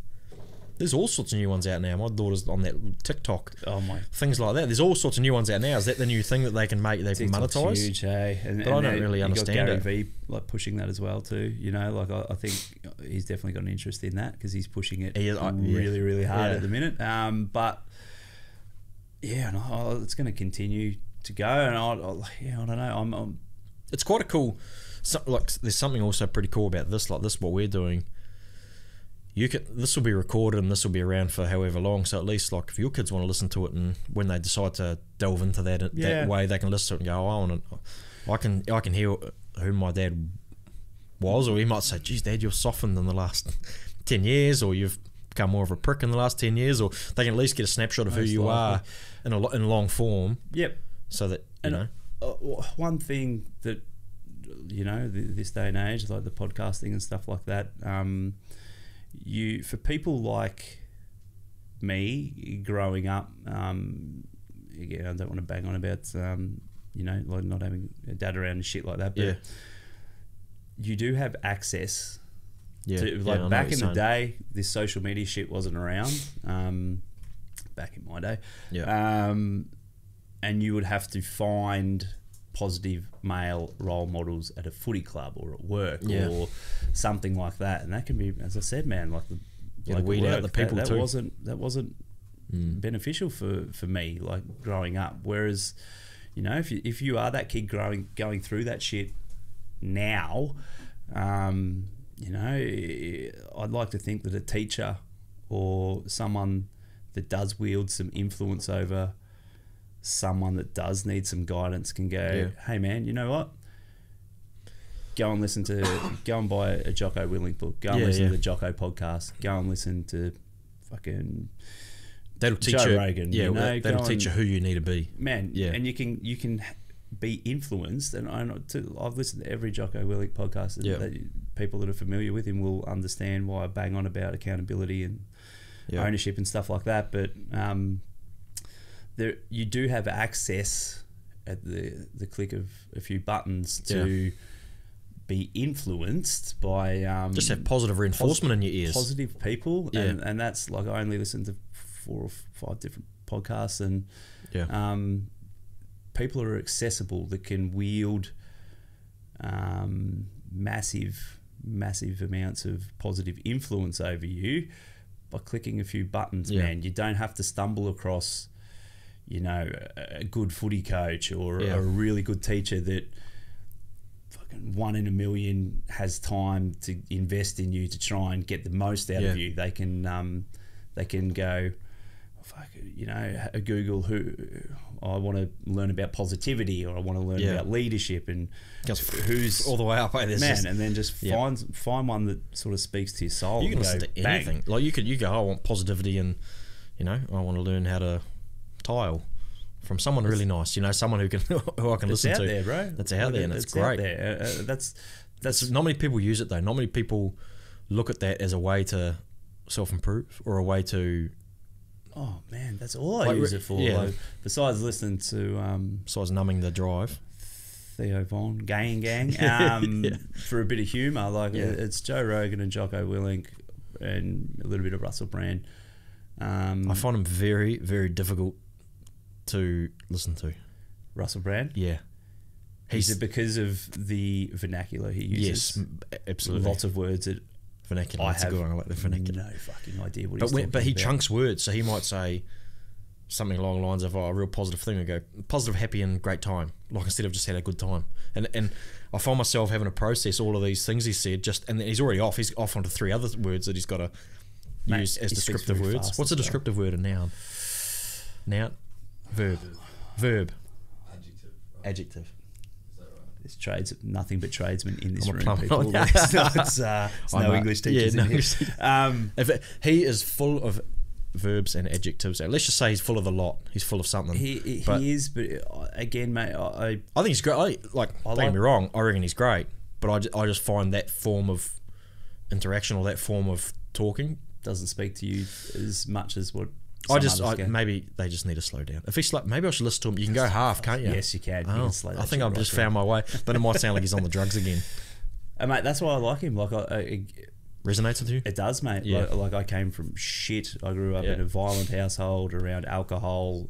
there's all sorts of new ones out now. My daughter's on that TikTok. Oh my! Things like that. There's all sorts of new ones out now. Is that the new thing that they can make? They can monetize. Huge, hey. But I don't really understand Gary it. V like pushing that as well too. You know, like I think he's definitely got an interest in that because he's pushing it really, really hard at the minute. But yeah, no, it's going to continue to go, and I don't know. It's quite a cool. There's something also pretty cool about this. Like this, what we're doing. This will be recorded and this will be around for however long. So at least, like, if your kids want to listen to it, and when they decide to delve into that way, they can listen to it and go, I can hear who my dad was, or he might say, "Geez, Dad, you've softened in the last 10 years, or you've become more of a prick in the last 10 years," or they can at least get a snapshot of who you are in long form. Yep. so that you know. One thing that this day and age, like the podcasting and stuff like that, for people like me growing up, again, I don't want to bang on about like not having a dad around and shit like that, but you do have access to, like, back in the day, this social media shit wasn't around, back in my day, and you would have to find positive male role models at a footy club or at work or something like that, and that can be, as I said, man, like weed out the people that wasn't beneficial for me, like growing up. Whereas, if you are that kid going through that shit now, I'd like to think that a teacher or someone that does wield some influence over someone that does need some guidance can go, hey man, you know what? Go and buy a Jocko Willink book. Go and listen to the Jocko podcast. Go and listen to fucking that'll teach Joe you, Rogan. that'll teach you who you need to be, man. And you can be influenced. And I've listened to every Jocko Willink podcast. That people that are familiar with him will understand why I bang on about accountability and ownership and stuff like that. But you do have access at the click of a few buttons to be influenced by just have positive reinforcement in your ears, positive people, and that's like, I only listen to 4 or 5 different podcasts, and people are accessible that can wield massive amounts of positive influence over you by clicking a few buttons. Man, you don't have to stumble across a good footy coach or a really good teacher that fucking 1 in a million has time to invest in you to try and get the most out of you. They can go, Google who I want to learn about positivity, or I want to learn about leadership, and who's all the way up, and then just find one that sort of speaks to your soul. You can listen to anything. Like you go, I want positivity, and I want to learn how to tile from someone really nice, someone who I can listen to. It's out there, bro. That's out there, and it's great. That's not many people use it though. Not many people look at that as a way to self-improve or a way to. Oh man, that's all I use it for. Like, besides listening to, besides numbing the drive, Theo Von, Gang, for a bit of humour. Like it's Joe Rogan and Jocko Willink and a little bit of Russell Brand. I find him very, very difficult to listen to. Russell Brand? Yeah. Is it because of the vernacular he uses? Yes, absolutely. Lots of words that vernacular. I have I like the vernacular. No fucking idea what he's talking about. But he chunks words, so he might say something along the lines of a real positive thing. I go, positive, happy, and great time. Like, instead of just had a good time. And I find myself having to process all of these things he said, and then he's already off. He's off onto 3 other words that he's got to use as descriptive words. What's a descriptive word? A noun. Noun. Verb. Adjective. Is that right? There's trades, nothing but tradesmen in this room. People. It's no English teachers in here. He is full of verbs and adjectives. Let's just say he's full of a lot. He's full of something. He is, but again, mate, I think he's great. Don't get me wrong. I reckon he's great, but I just find that form of interaction or that form of talking doesn't speak to you as much as what. Maybe they just need to slow down. If he's maybe I should listen to him. You can go half, can't you? Yes, you can. Oh, you can I think I've just found my way, but it might sound like he's on the drugs again. Mate, that's why I like him. Like, resonates with you? It does, mate. Yeah. Like I came from shit. I grew up in a violent household around alcohol.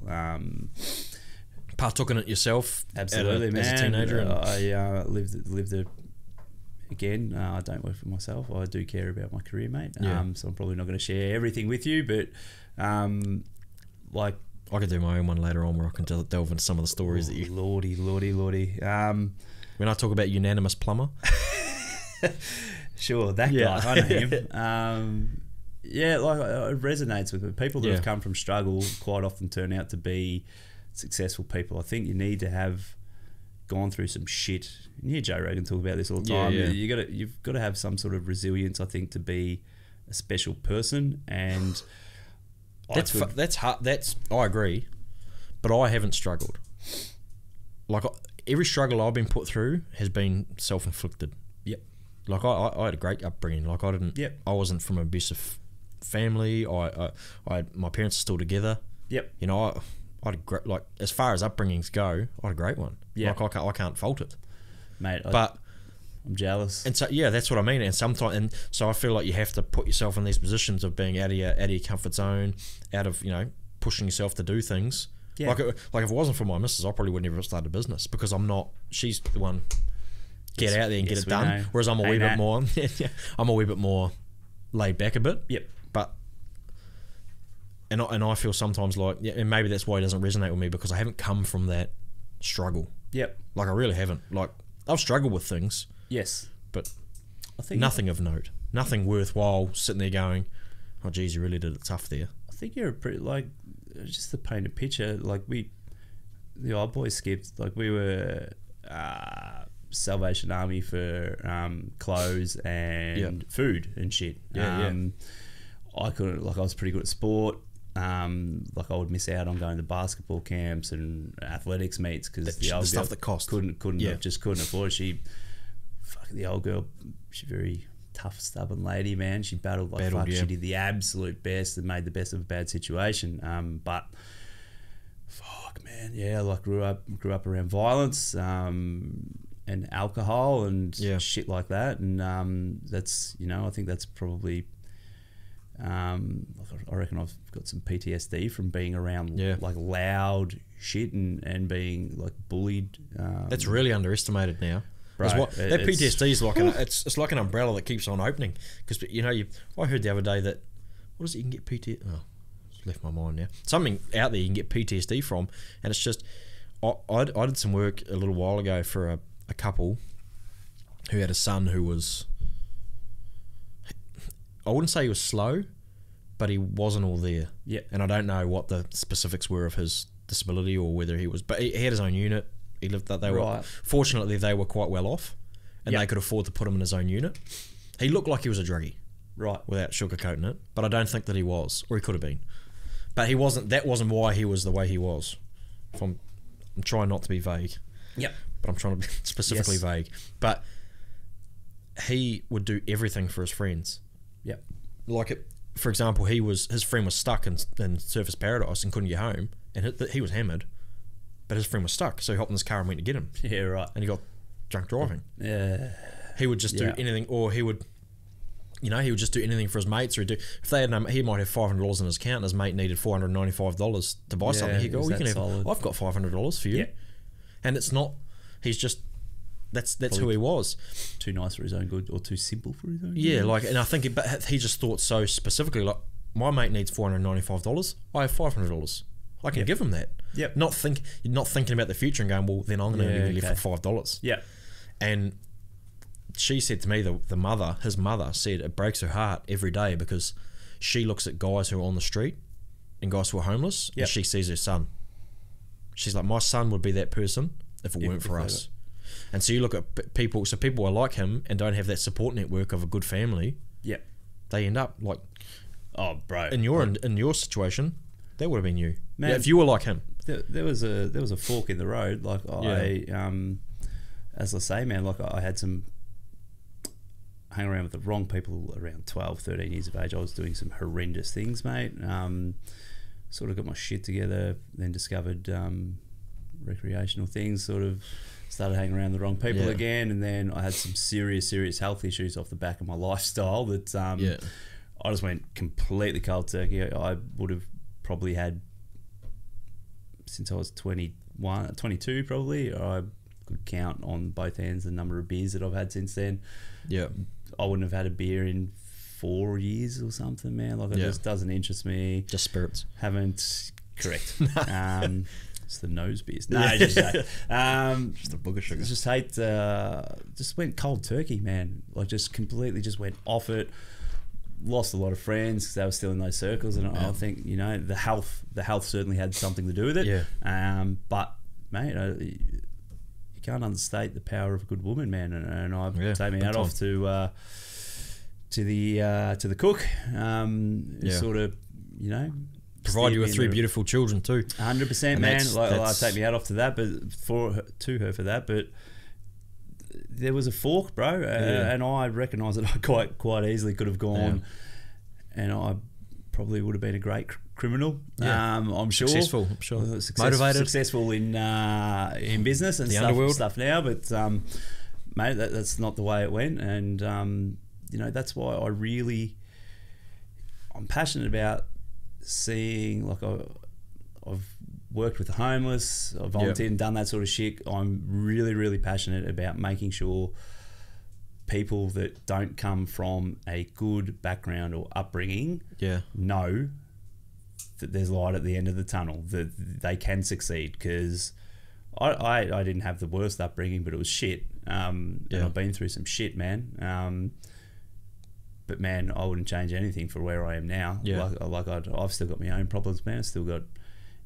Partook in it yourself? Absolutely, man. As a teenager? I lived a. Again, I don't work for myself. I do care about my career, mate. So I'm probably not going to share everything with you, but I could do my own one later on where I can delve into some of the stories that you. Lordy. When I talk about unanimous plumber. Sure, that guy. I know him. It resonates with me. People that have come from struggle quite often turn out to be successful people. I think you need to have gone through some shit. You hear Joe Rogan talk about this all the time. You've got to have some sort of resilience, I think, to be a special person. And that's hard. I agree, but I haven't struggled. like every struggle I've been put through has been self-inflicted. Yep. Like I had a great upbringing. Like I didn't. Yep. I wasn't from an abusive family. My parents are still together. Yep. You know, I had a great, like, as far as upbringings go, I had a great one. Yeah. Like I can't fault it. Mate, But I'm jealous. and so yeah, that's what I mean. And sometimes, and so I feel like you have to put yourself in these positions of being out of your comfort zone, out of, you know, pushing yourself to do things. Yeah. Like if it wasn't for my missus, I probably would never have started a business, because I'm not. She's the one. Get out there and get it done. Know. Whereas I'm a wee bit more. I'm a wee bit more laid back a bit. Yep. But and I feel sometimes like, yeah, and maybe that's why it doesn't resonate with me, because I haven't come from that struggle. Yep. Like I really haven't. Like I've struggled with things. Yes. But I think nothing of note. Nothing worthwhile sitting there going, oh geez, you really did it tough there. I think you're a pretty, like, just to paint a picture, like the old boys skipped, like we were Salvation Army for clothes and food and shit. I couldn't, like, I was pretty good at sport. Like I would miss out on going to basketball camps and athletics meets because the old stuff girl that cost couldn't afford it. The old girl, she's a very tough, stubborn lady, man. She battled like fuck. She did the absolute best and made the best of a bad situation. But fuck, man, yeah, like grew up around violence and alcohol and shit like that, and that's, you know, I think that's probably. I reckon I've got some PTSD from being around like loud shit and being like bullied. That's really underestimated now. Right. That PTSD is like it's like an umbrella that keeps on opening. Because, you know, I heard the other day that, what is it, you can get PTSD? Oh, it's left my mind now. Something out there you can get PTSD from, and it's just I did some work a little while ago for a couple who had a son who was, I wouldn't say he was slow, but he wasn't all there. Yeah. And I don't know what the specifics were of his disability or whether he was, but he had his own unit. He lived that they were, fortunately they were quite well off, and they could afford to put him in his own unit. He looked like he was a druggie, right, without sugarcoating it, but I don't think that he was, or he could have been. But he wasn't. That wasn't why he was the way he was. I'm trying not to be vague. Yep. But I'm trying to be specifically vague. But he would do everything for his friends. Yep. Like, for example, his friend was stuck in Surfers Paradise and couldn't get home, and he was hammered, but his friend was stuck, so he hopped in his car and went to get him. Yeah, right. And he got drunk driving. Yeah. He would just do anything, or he would just do anything for his mates, or if they had he might have $500 in his account, and his mate needed $495 to buy something. He'd go, "Oh, you can have. I've got $500 for you." Yeah. And it's not. He's just. That's probably who he was. Too nice for his own good, or too simple for his own good. Yeah, like, and I think but he just thought so specifically, like, my mate needs $495. I have $500. I can give him that. Yep. Not thinking about the future and going, well, then I'm going to only live for $5. Yeah. And she said to me, his mother said it breaks her heart every day because she looks at guys who are on the street and guys who are homeless, and she sees her son. She's like, my son would be that person if it weren't for us. And so you look at people, so people are like him and don't have that support network of a good family. Yeah. They end up like, oh, bro. In your situation, that would have been you. Man, if you were like him. There was a fork in the road. Like as I say, man, like I had some hang around with the wrong people around 12, 13 years of age. I was doing some horrendous things, mate. Sort of got my shit together, then discovered recreational things, sort of started hanging around the wrong people again, and then I had some serious health issues off the back of my lifestyle that I just went completely cold turkey. I would have probably had, since I was 22 probably, I could count on both hands the number of beers that I've had since then. Yeah. I wouldn't have had a beer in 4 years or something, man. Like, it just doesn't interest me. Just spirits. Correct. It's the nose beers. No, just a booger sugar. Just went cold turkey, man. Like, just completely just went off it. Lost a lot of friends because they were still in those circles, and I think, you know, the health certainly had something to do with it. Yeah. But mate, you can't understate the power of a good woman, man. And I take me out off to the cook. Sort of, you know, provide you with 3 beautiful children too. 100%, man. I take my hat off to that, but to her for that. But there was a fork, bro, and I recognise that I quite easily could have gone, and I probably would have been a great criminal. I'm sure. Successful, I'm sure. Motivated. Successful in business and stuff now, but mate, that's not the way it went, and that's why I'm passionate about seeing, like, I've worked with the homeless, I've volunteered and done that sort of shit. I'm really, really passionate about making sure people that don't come from a good background or upbringing know that there's light at the end of the tunnel, that they can succeed, because I didn't have the worst upbringing, but it was shit. And I've been through some shit, man. But man, I wouldn't change anything for where I am now. I've still got my own problems, man. I've still got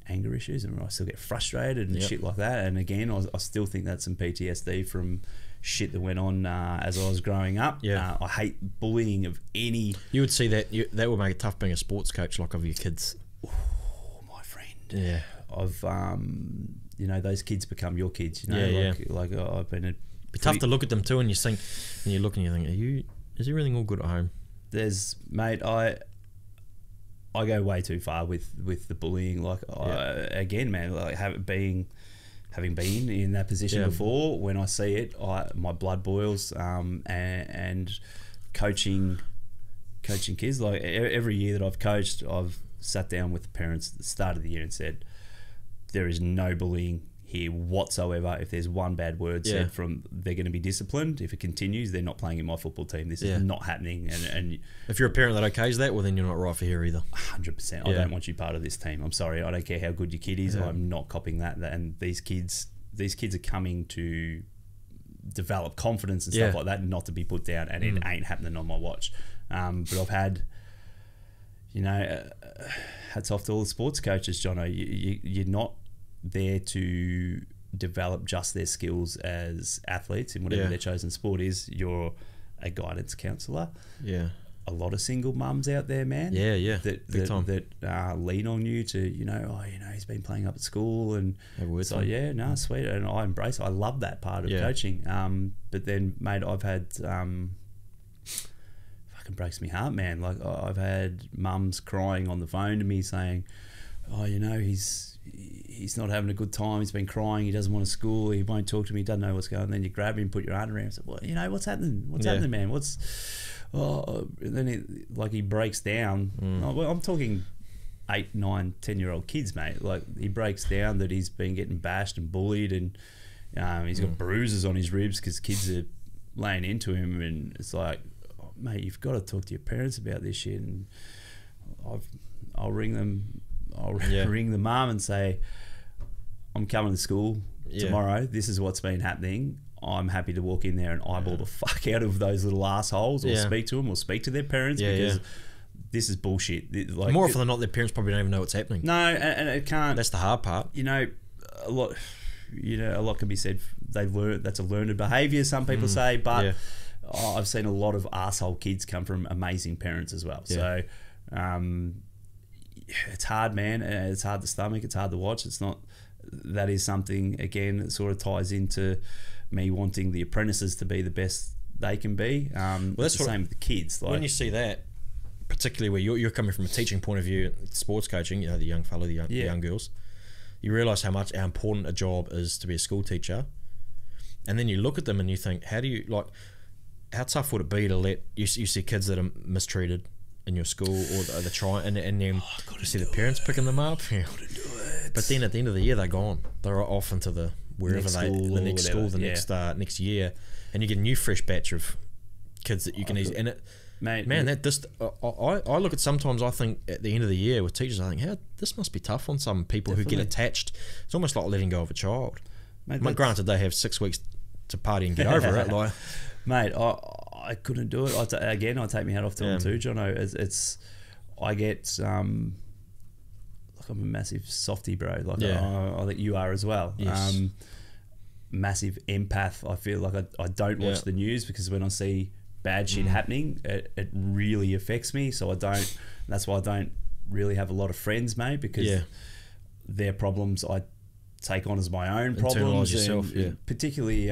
anger issues, and I still get frustrated and shit like that. And again, I still think that's some PTSD from shit that went on as I was growing up. I hate bullying of any. You would see that that would make it tough being a sports coach, like, of your kids. Oh, my friend. I've those kids become your kids. Like I've been. Be tough to look at them too, and you think, and you look and you think, is everything all good at home? Mate, I go way too far with the bullying. Like, again, man, like having been in that position before, when I see it, my blood boils. And coaching kids, like every year that I've coached, I've sat down with the parents at the start of the year and said, there is no bullying here whatsoever. If there's one bad word said they're going to be disciplined. If it continues, they're not playing in my football team. This is not happening. And if you're a parent that okays that, well, then you're not right for here either. 100%. I don't want you part of this team. I'm sorry. I don't care how good your kid is. I'm not copying that. And these kids are coming to develop confidence and stuff like that, not to be put down. And it ain't happening on my watch. But I've had, hats off to all the sports coaches, Jono. You're not there to develop just their skills as athletes in whatever their chosen sport is. You're a guidance counsellor. A lot of single mums out there, man. That lean on you to, he's been playing up at school, and so sweet. And I embrace it. I love that part of coaching. But then, mate, I've had fucking breaks me heart, man. Like, I've had mums crying on the phone to me saying, he's not having a good time. He's been crying. He doesn't want to school. He won't talk to me. He doesn't know what's going on. And then you grab him, put your arm around him, and say, well, what's happening? What's happening, man? And then he breaks down. I'm talking 8, 9, 10-year-old kids, mate. Like, he breaks down that he's been getting bashed and bullied, and he's got bruises on his ribs because kids are laying into him. And it's like, mate, you've got to talk to your parents about this shit. And I'll ring them. I'll ring the mum and say, I'm coming to school tomorrow. This is what's been happening. I'm happy to walk in there and eyeball the fuck out of those little assholes, or speak to them, or speak to their parents, because this is bullshit. Like, more often than not, their parents probably don't even know what's happening. No, and it can't. That's the hard part. A lot can be said. That's a learned behaviour, some people say, but I've seen a lot of asshole kids come from amazing parents as well. So it's hard, man. It's hard to stomach. It's hard to watch. That is something, again, that sort of ties into me wanting the apprentices to be the best they can be. That's the same with the kids. Like, when you see that, particularly where you're coming from a teaching point of view, sports coaching, the young fella, the young girls, you realise how important a job is to be a school teacher. And then you look at them and you think, how tough would it be to let you see kids that are mistreated in your school, or they're trying, and then you see the parents picking them up. But then at the end of the year, they're gone. They're off into the next year, and you get a new fresh batch of kids that you can easily. And it, mate, man, that just I look at, sometimes I think at the end of the year with teachers, I think, this must be tough on some people who get attached. It's almost like letting go of a child. Mate, granted, they have 6 weeks to party and get over it. Like, mate, I couldn't do it. I take my hat off to them too, Jono. I get like, I'm a massive softie, bro. Like, I think you are as well. Yes. Massive empath. I feel like I don't watch the news, because when I see bad shit happening, it really affects me. So I don't. That's why I don't really have a lot of friends, mate, because their problems I take on as my own problems. Internalise yourself, particularly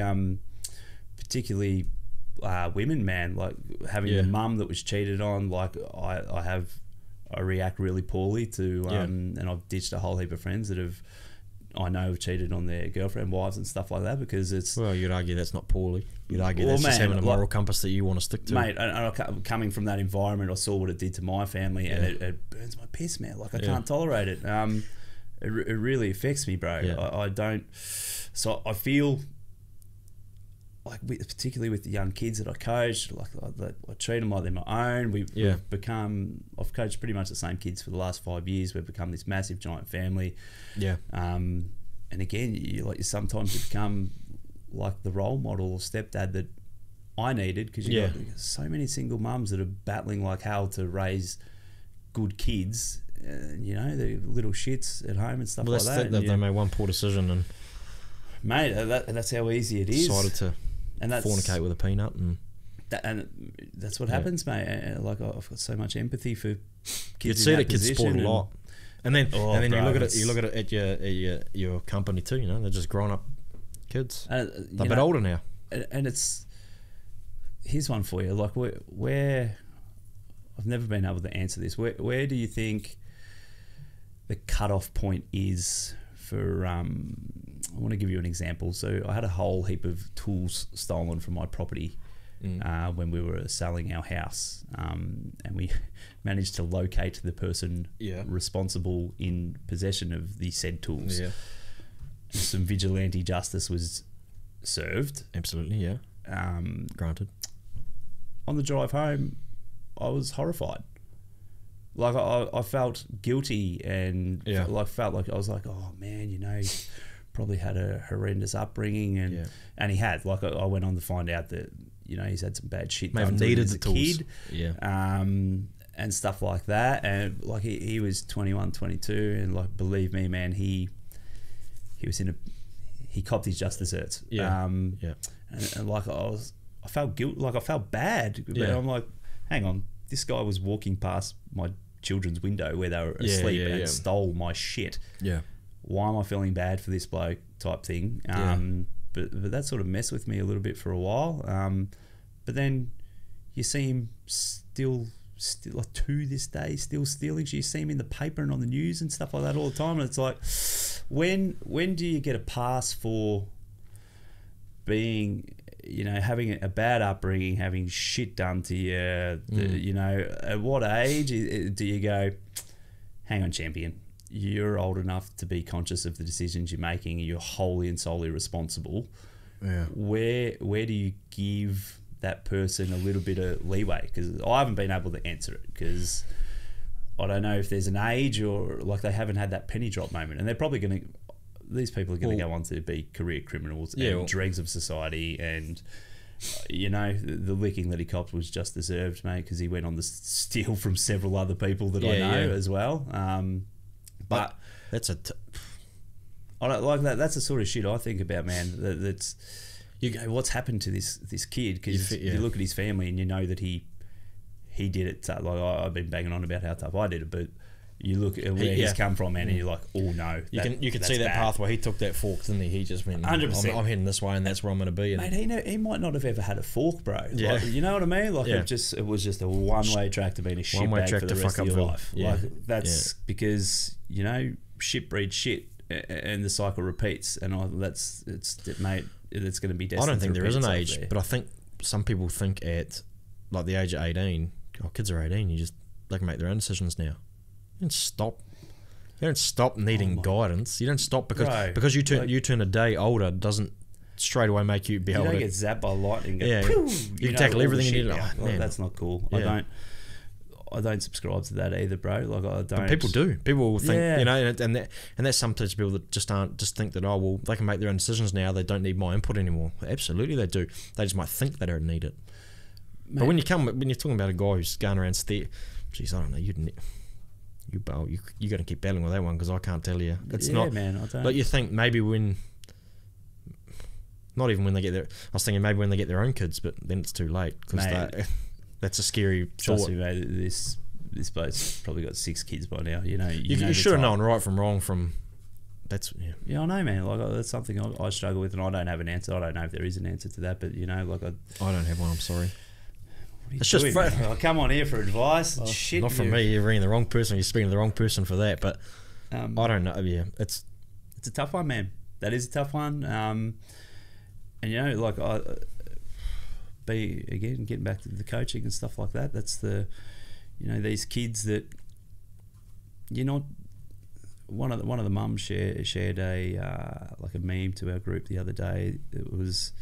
women, man. Like having a mum that was cheated on. Like I react really poorly to, and I've ditched a whole heap of friends that I know have cheated on their girlfriend, wives, and stuff like that, because it's... Well, you'd argue that's not poorly. You'd argue that's just having a moral compass that you want to stick to. Mate, and coming from that environment, I saw what it did to my family, and it burns my piss, man. Like, I can't tolerate it. It really affects me, bro. Yeah. I don't... So I feel... like particularly with the young kids that I coach, I treat them like they're my own. We've become... I've coached pretty much the same kids for the last 5 years. We've become this massive, giant family. Yeah. And again, you sometimes you become like the role model or stepdad that I needed, because you got so many single mums that are battling like hell to raise good kids. You know, the little shits at home and stuff like that. They made one poor decision and... Mate, that's how easy it is. Decided to fornicate with a peanut, and that's what happens, mate. Like, I've got so much empathy for kids. You'd see that kids sport a lot, and then bro, you look at it. You look at it at your company too. You know, they're just grown up kids. They're a bit older now, and it's... Here's one for you. Like, where I've never been able to answer this. Where do you think the cutoff point is for... I want to give you an example. So I had a whole heap of tools stolen from my property when we were selling our house, and we managed to locate the person responsible in possession of the said tools. Yeah. Some vigilante justice was served. Absolutely, yeah. Granted. On the drive home, I was horrified. Like, I felt guilty, and felt like I was like, oh man, you know, probably had a horrendous upbringing, and he had. Like, I went on to find out that, you know, he's had some bad shit done to him as a kid, and stuff like that. And like, he was 21, 22, and like, believe me, man, he was he copped his just desserts. And like, I felt guilt, like I felt bad. But I'm like, hang on, this guy was walking past my children's window where they were asleep and stole my shit. Yeah. Why am I feeling bad for this bloke type thing? But that sort of messed with me a little bit for a while. But then you see him still like, to this day, still stealing. You see him in the paper and on the news and stuff like that all the time. And it's like, when do you get a pass for being, you know, having a bad upbringing, having shit done to you? You know, at what age do you go, hang on, champion, you're old enough to be conscious of the decisions you're making, you're wholly and solely responsible. Where do you give that person a little bit of leeway? Because I haven't been able to answer it, because I don't know if there's an age, or like they haven't had that penny drop moment, and they're probably going to... These people are going to go on to be career criminals and dregs of society, and you know, the licking that he copped was just deserved, mate, because he went on to steal from several other people that I know as well. But that's I don't like that. That's the sort of shit I think about, man. That's, you go, what's happened to this kid? Because you look at his family and you know that he did it. Like, I've been banging on about how tough I did it, but you look at where he's come from, man, and you're like, oh no. You can see that pathway. He took that fork, didn't he? He just went, 100%. I'm heading this way, and that's where I'm going to be. And mate, he might not have ever had a fork, bro. Yeah. Like, you know what I mean? Like, it was just a one-way track to being a shitbag for the rest of your life. Yeah. Like, that's because, you know, shit breeds shit, and the cycle repeats. And mate, it's going to be destined. I don't think there is an age, but I think some people think at like the age of 18, kids are 18, they can make their own decisions now. You don't stop needing guidance. You don't stop because you turn a day older doesn't straight away make you be able to... You don't get zapped by lightning. You can tackle everything you need. Man, that's not cool. Yeah. I don't subscribe to that either, bro. Like, I don't. But people do. People think, you know, and that's sometimes people that just think that, oh well, they can make their own decisions now. They don't need my input anymore. Absolutely, they do. They just might think they don't need it. Mate. But when you're talking about a guy who's going around geez, I don't know, you're going to keep battling with that one, because I can't tell you. It's not, man. I don't. But you think maybe not even when they get I was thinking maybe when they get their own kids, but then it's too late, because that's a scary Trust thought. me, mate, this bloke's probably got 6 kids by now. You know, you should have known right from wrong from. That's yeah, I know, man. Like that's something I struggle with, and I don't have an answer. I don't know if there is an answer to that, but you know, like I don't have one. I'm sorry. It's just I come on here for advice. And shit, not from me. You're ringing the wrong person. You're speaking to the wrong person for that. But I don't know. Yeah, it's a tough one, man. That is a tough one. And you know, like getting back to the coaching and stuff like that. That's the, you know, these kids that you're not. One of the mums shared a like a meme to our group the other day. It was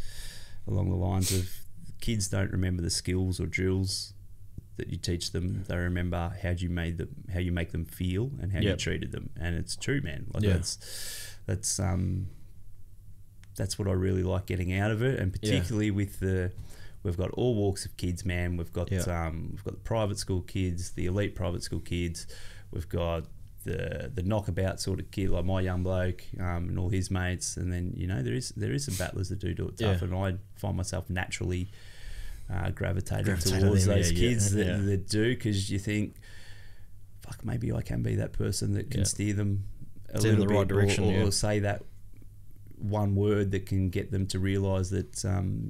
along the lines of kids don't remember the skills or drills that you teach them. They remember how you make them feel and how you treated them. And it's true, man. Like that's what I really like getting out of it, and particularly with we've got all walks of kids, man. We've got the private school kids, the elite private school kids. We've got the knockabout sort of kid like my young bloke and all his mates, and then you know there is some battlers that do it tough, and I find myself naturally gravitating towards those kids that do, because you think, fuck, maybe I can be that person that can steer them a little bit, right direction, or say that one word that can get them to realise that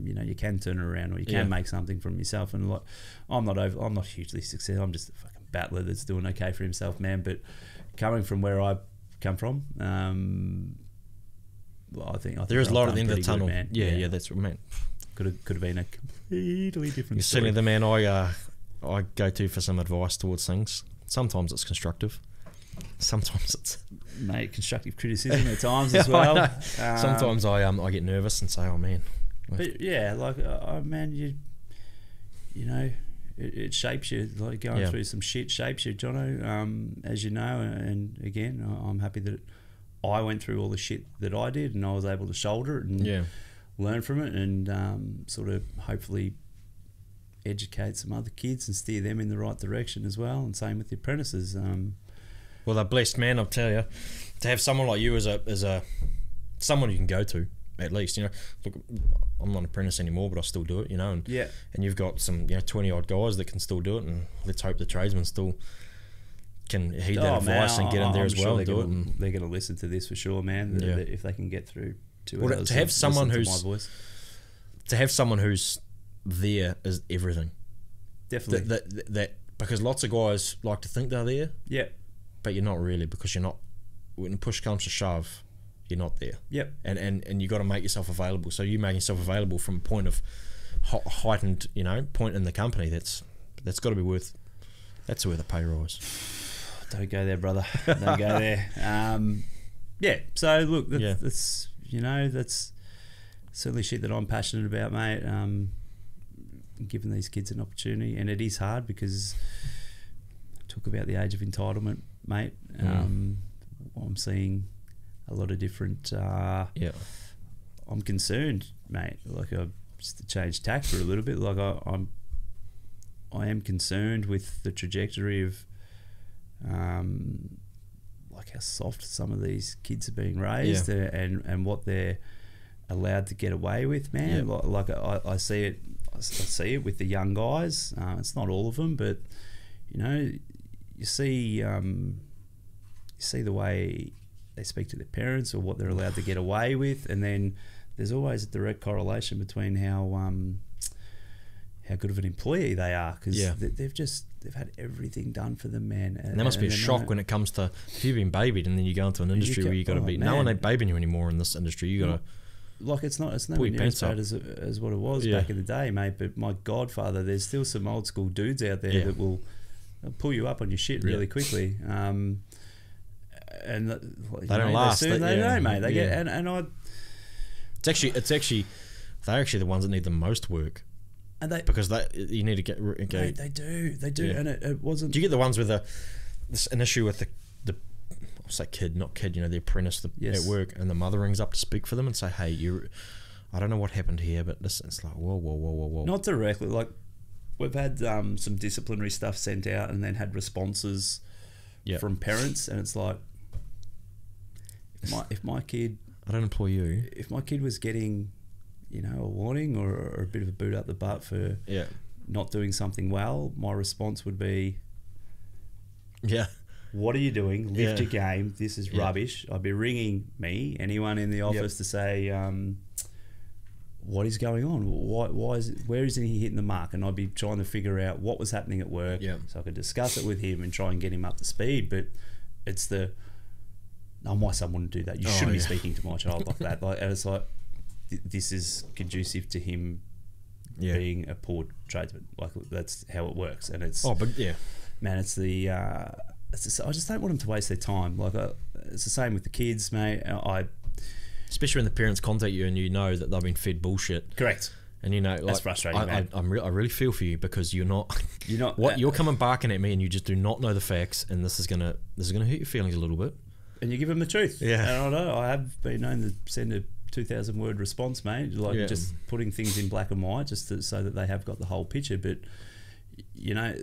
you know, you can turn it around, or you can make something from yourself. And like, I'm not hugely successful. I'm just a fucking battler that's doing okay for himself, man. But coming from where I come from, well, I think there is a lot at the end of the tunnel. Good, man. Yeah, that's what I meant. Could have been a completely different. You're certainly the man I go to for some advice towards things. Sometimes it's constructive. Sometimes it's constructive criticism at times as well. Sometimes I get nervous and say, oh man. But yeah, like man, you know, it shapes you. Like going through some shit shapes you, Jono. As you know, and again, I'm happy that I went through all the shit that I did, and I was able to shoulder it and learn from it, and sort of hopefully educate some other kids and steer them in the right direction as well. And same with the apprentices. Well, they're blessed, man. I'll tell you, to have someone like you as a someone you can go to, at least. You know, look, I'm not an apprentice anymore, but I still do it. You know, and you've got some 20 odd guys that can still do it, and let's hope the tradesmen still can heed that advice and get in there as well and do it. And they're going to listen to this for sure, man. If they can get through 2 hours, to have someone who's my voice. To have someone who's there is everything. Definitely. That because lots of guys like to think they're there. Yeah. But you're not really, because you're not. When push comes to shove, you're not there. Yep. And you got to make yourself available. So you making yourself available from a point of heightened, point in the company. That's got to be worth. That's worth a pay rise. Don't go there, brother. Don't go there. Yeah. So look, that's that's certainly shit that I'm passionate about, mate. Giving these kids an opportunity, and it is hard because talk about the age of entitlement, mate. I'm seeing a lot of different. I'm concerned, mate. Like just to change tack for a little bit. Like I am concerned with the trajectory of, like how soft some of these kids are being raised, and what they're allowed to get away with, man. Like I see it. I see it with the young guys. It's not all of them, but you see the way they speak to their parents or what they're allowed to get away with, and then there's always a direct correlation between how good of an employee they are, because they've had everything done for them, man. And there must be a shock when it comes to, if you've been babied and then you go into an industry where you got to be, no one ain't babying you anymore in this industry. You got to. Like it's nowhere near as bad as what it was back in the day, mate. But my godfather, there's still some old school dudes out there that will pull you up on your shit really quickly. And they don't last. They don't, mate. They get and I. It's actually they're actually the ones that need the most work. And because you need to get. Mate, they do, and it wasn't. Do you get the ones with an issue with the I'll say kid, not kid, the apprentice at work, and the mother rings up to speak for them and say, hey, I don't know what happened here, but it's like, whoa. Not directly. Like, we've had some disciplinary stuff sent out and then had responses from parents, and it's like, if my kid... I don't employ you. If my kid was getting, a warning or a bit of a boot up the butt for not doing something well, my response would be, Yeah. What are you doing? Lift your game. This is rubbish. I'd be ringing anyone in the office to say, what is going on? Why is it, where isn't he hitting the mark? And I'd be trying to figure out what was happening at work, so I could discuss it with him and try and get him up to speed. But it's my son wouldn't do that. You shouldn't be speaking to my child like that. And it's like, this is conducive to him being a poor tradesman. Like, that's how it works. And it's man, it's the I just don't want them to waste their time. Like, it's the same with the kids, mate. Especially when the parents contact you and you know that they've been fed bullshit. Correct. And you know, like, that's frustrating, man. I really feel for you, because you're not you're coming barking at me, and you just do not know the facts, and this is gonna hurt your feelings a little bit. And you give them the truth. Yeah. And I know I have been known to send a 2,000 word response, mate. Like, just putting things in black and white, so that they have got the whole picture. But you know,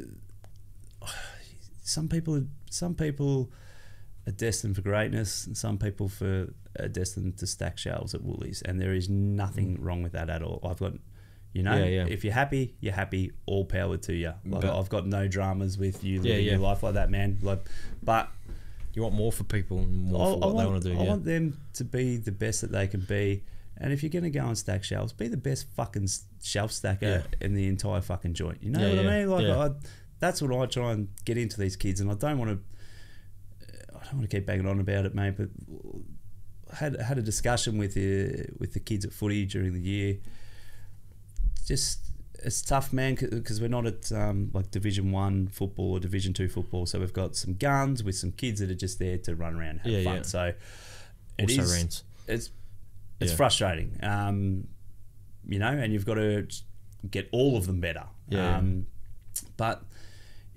some people are destined for greatness, and some people are destined to stack shelves at Woolies, and there is nothing wrong with that at all. I've got, if you're happy, you're happy. All power to you. Like, I've got no dramas with you living your life like that, man. Like, but you want more for people and more for what they want to do. I want them to be the best that they can be. And if you're going to go and stack shelves, be the best fucking shelf stacker in the entire fucking joint. You know what I mean? Like, that's what I try and get into these kids, and I don't want to keep banging on about it, mate. But I had a discussion with the kids at footy during the year. Just, it's tough, man, because we're not at like Division 1 football or Division 2 football, so we've got some guns with some kids that are just there to run around and have fun. So it's frustrating, you know, and you've got to get all of them better. But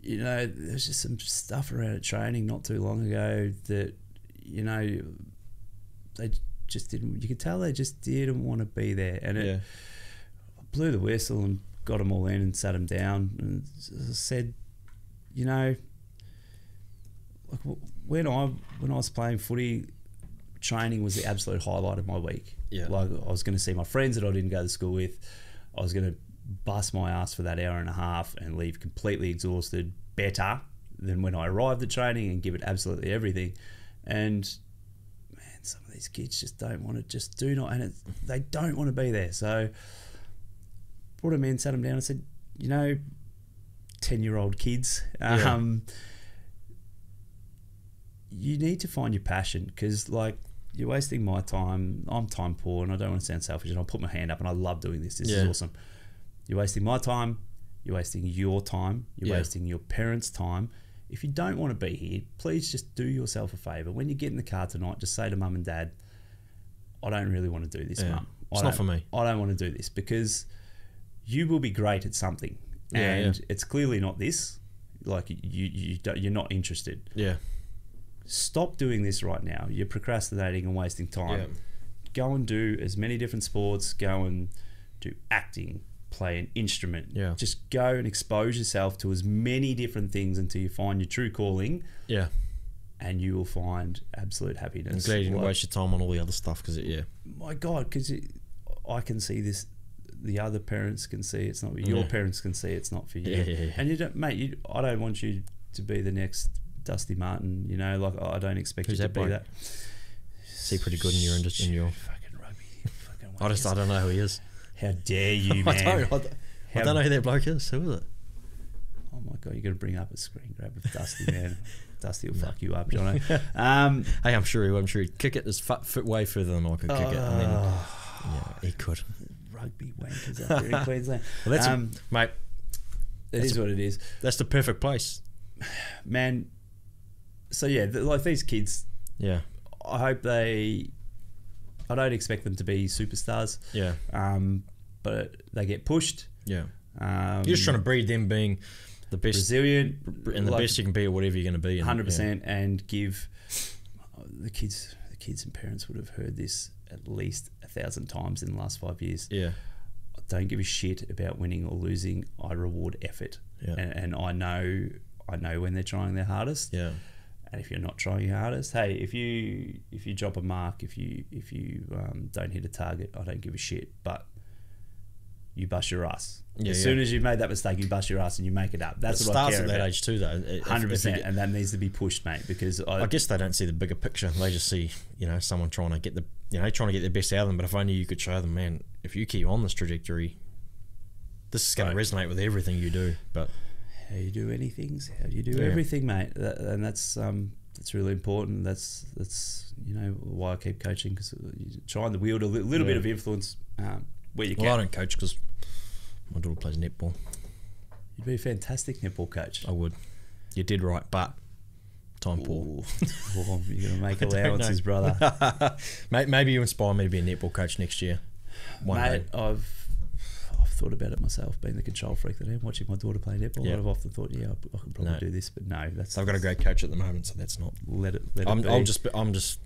you know, there's just some stuff around at training not too long ago that, you know, they just didn't. You could tell they just didn't want to be there, and it blew the whistle and got them all in and sat them down and said, you know, like, when I was playing footy, training was the absolute highlight of my week. Like, I was going to see my friends that I didn't go to school with. I was going to bust my ass for that hour and a half and leave completely exhausted, better than when I arrived at training, and give it absolutely everything. And man, some of these kids just don't want to, they don't want to be there. So brought them in, sat them down and said, you know, 10-year-old kids, you need to find your passion, because, like, you're wasting my time. I'm time poor, and I don't want to sound selfish, and I'll put my hand up, and I love doing this. This is awesome. You're wasting my time. You're wasting your time. You're wasting your parents' time. If you don't want to be here, please just do yourself a favour. When you get in the car tonight, just say to mum and dad, I don't really want to do this, mum. It's not for me. I don't want to do this, because you will be great at something, and it's clearly not this. Like, you're not interested. Stop doing this right now. You're procrastinating and wasting time. Go and do as many different sports. Go and do acting, play an instrument. Just go and expose yourself to as many different things until you find your true calling. And you will find absolute happiness. I'm glad you didn't waste your time on all the other stuff, because my God, because I can see this. The other parents can see it's not. Your parents can see it's not for you. And you don't, mate. I don't want you to be the next Dusty Martin. You know, like, I don't expect you to be that. See, pretty good in your fucking rugby. I don't know who he is. How dare you, man? I don't know who that bloke is. Who is it? Oh my God, you're gonna bring up a screen grab of Dusty, man. Dusty will fuck you up, Jono. Hey, I'm sure he'd kick it his foot way further than I could kick it, and then he could. Rugby wankers up there in Queensland. Well, that's mate. It is what it is. That's the perfect place, man. So like these kids. I hope I don't expect them to be superstars. But they get pushed. You're just trying to breed them being the best, resilient, and the best you can be, or whatever you're going to be. 100%, and give the kids and parents would have heard this at least 1,000 times in the last 5 years. I don't give a shit about winning or losing. I reward effort, and I know when they're trying their hardest. And if you're not trying your hardest, hey, if you drop a mark, if you don't hit a target, I don't give a shit. But you bust your ass. Yeah, As soon as you've made that mistake, you bust your ass and you make it up. That's it what I starts care at that about. age too, though. 100%, and that needs to be pushed, mate. Because I guess they don't see the bigger picture. They just see, someone trying to get their best out of them. But if only you could show them, man, if you keep on this trajectory, this is going to resonate with everything you do. But how you do anything, how you do everything, mate. And that's really important. That's why I keep coaching, because you're trying to wield a little bit of influence where you can. Well, I don't coach because my daughter plays netball. You'd be a fantastic netball coach. I would. You did right, but time poor. Well, you're going to make allowances, brother. Maybe you inspire me to be a netball coach next year. Mate, I've thought about it myself, being the control freak that I am, watching my daughter play netball. I've often thought, I could probably do this, but no. I've got a great coach at the moment, so that's not. Let it be. I'm just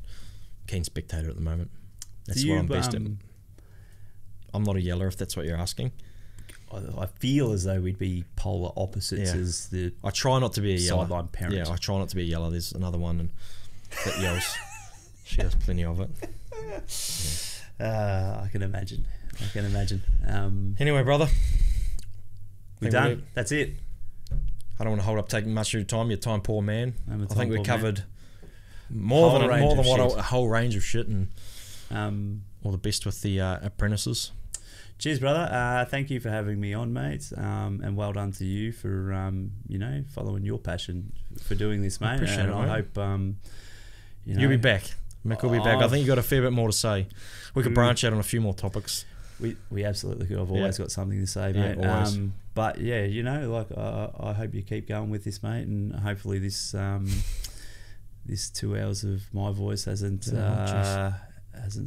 keen spectator at the moment. That's what I'm best at. I'm not a yeller, if that's what you're asking. I feel as though we'd be polar opposites as the. I try not to be a yeller. Sideline parent. Yeah, I try not to be a yeller. There's another one that yells. She has plenty of it. I can imagine. Anyway, brother, we're done. That's it. I don't want to hold up taking much of your time. You're a time poor man. I think we covered more than a whole range of shit, and all the best with the apprentices. Cheers, brother. Thank you for having me on, mate. And well done to you for following your passion for doing this, mate. Appreciate it, I mate. Hope you'll be back. Mick will be back. I think you got a fair bit more to say. We could branch out on a few more topics. We absolutely could. I've always got something to say, mate. Always. But yeah, I hope you keep going with this, mate, and hopefully this 2 hours of my voice hasn't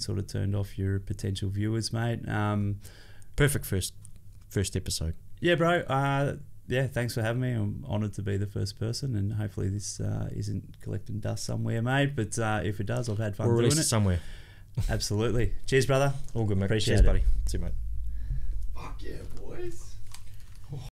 sort of turned off your potential viewers, mate. Perfect first episode. Yeah, bro. Thanks for having me. I'm honoured to be the first person, and hopefully this isn't collecting dust somewhere, mate. But if it does, I've had fun doing it. Somewhere. Absolutely. Cheers, brother. All good, mate. Appreciate Cheers, it. buddy. See you, mate. Fuck yeah, boys.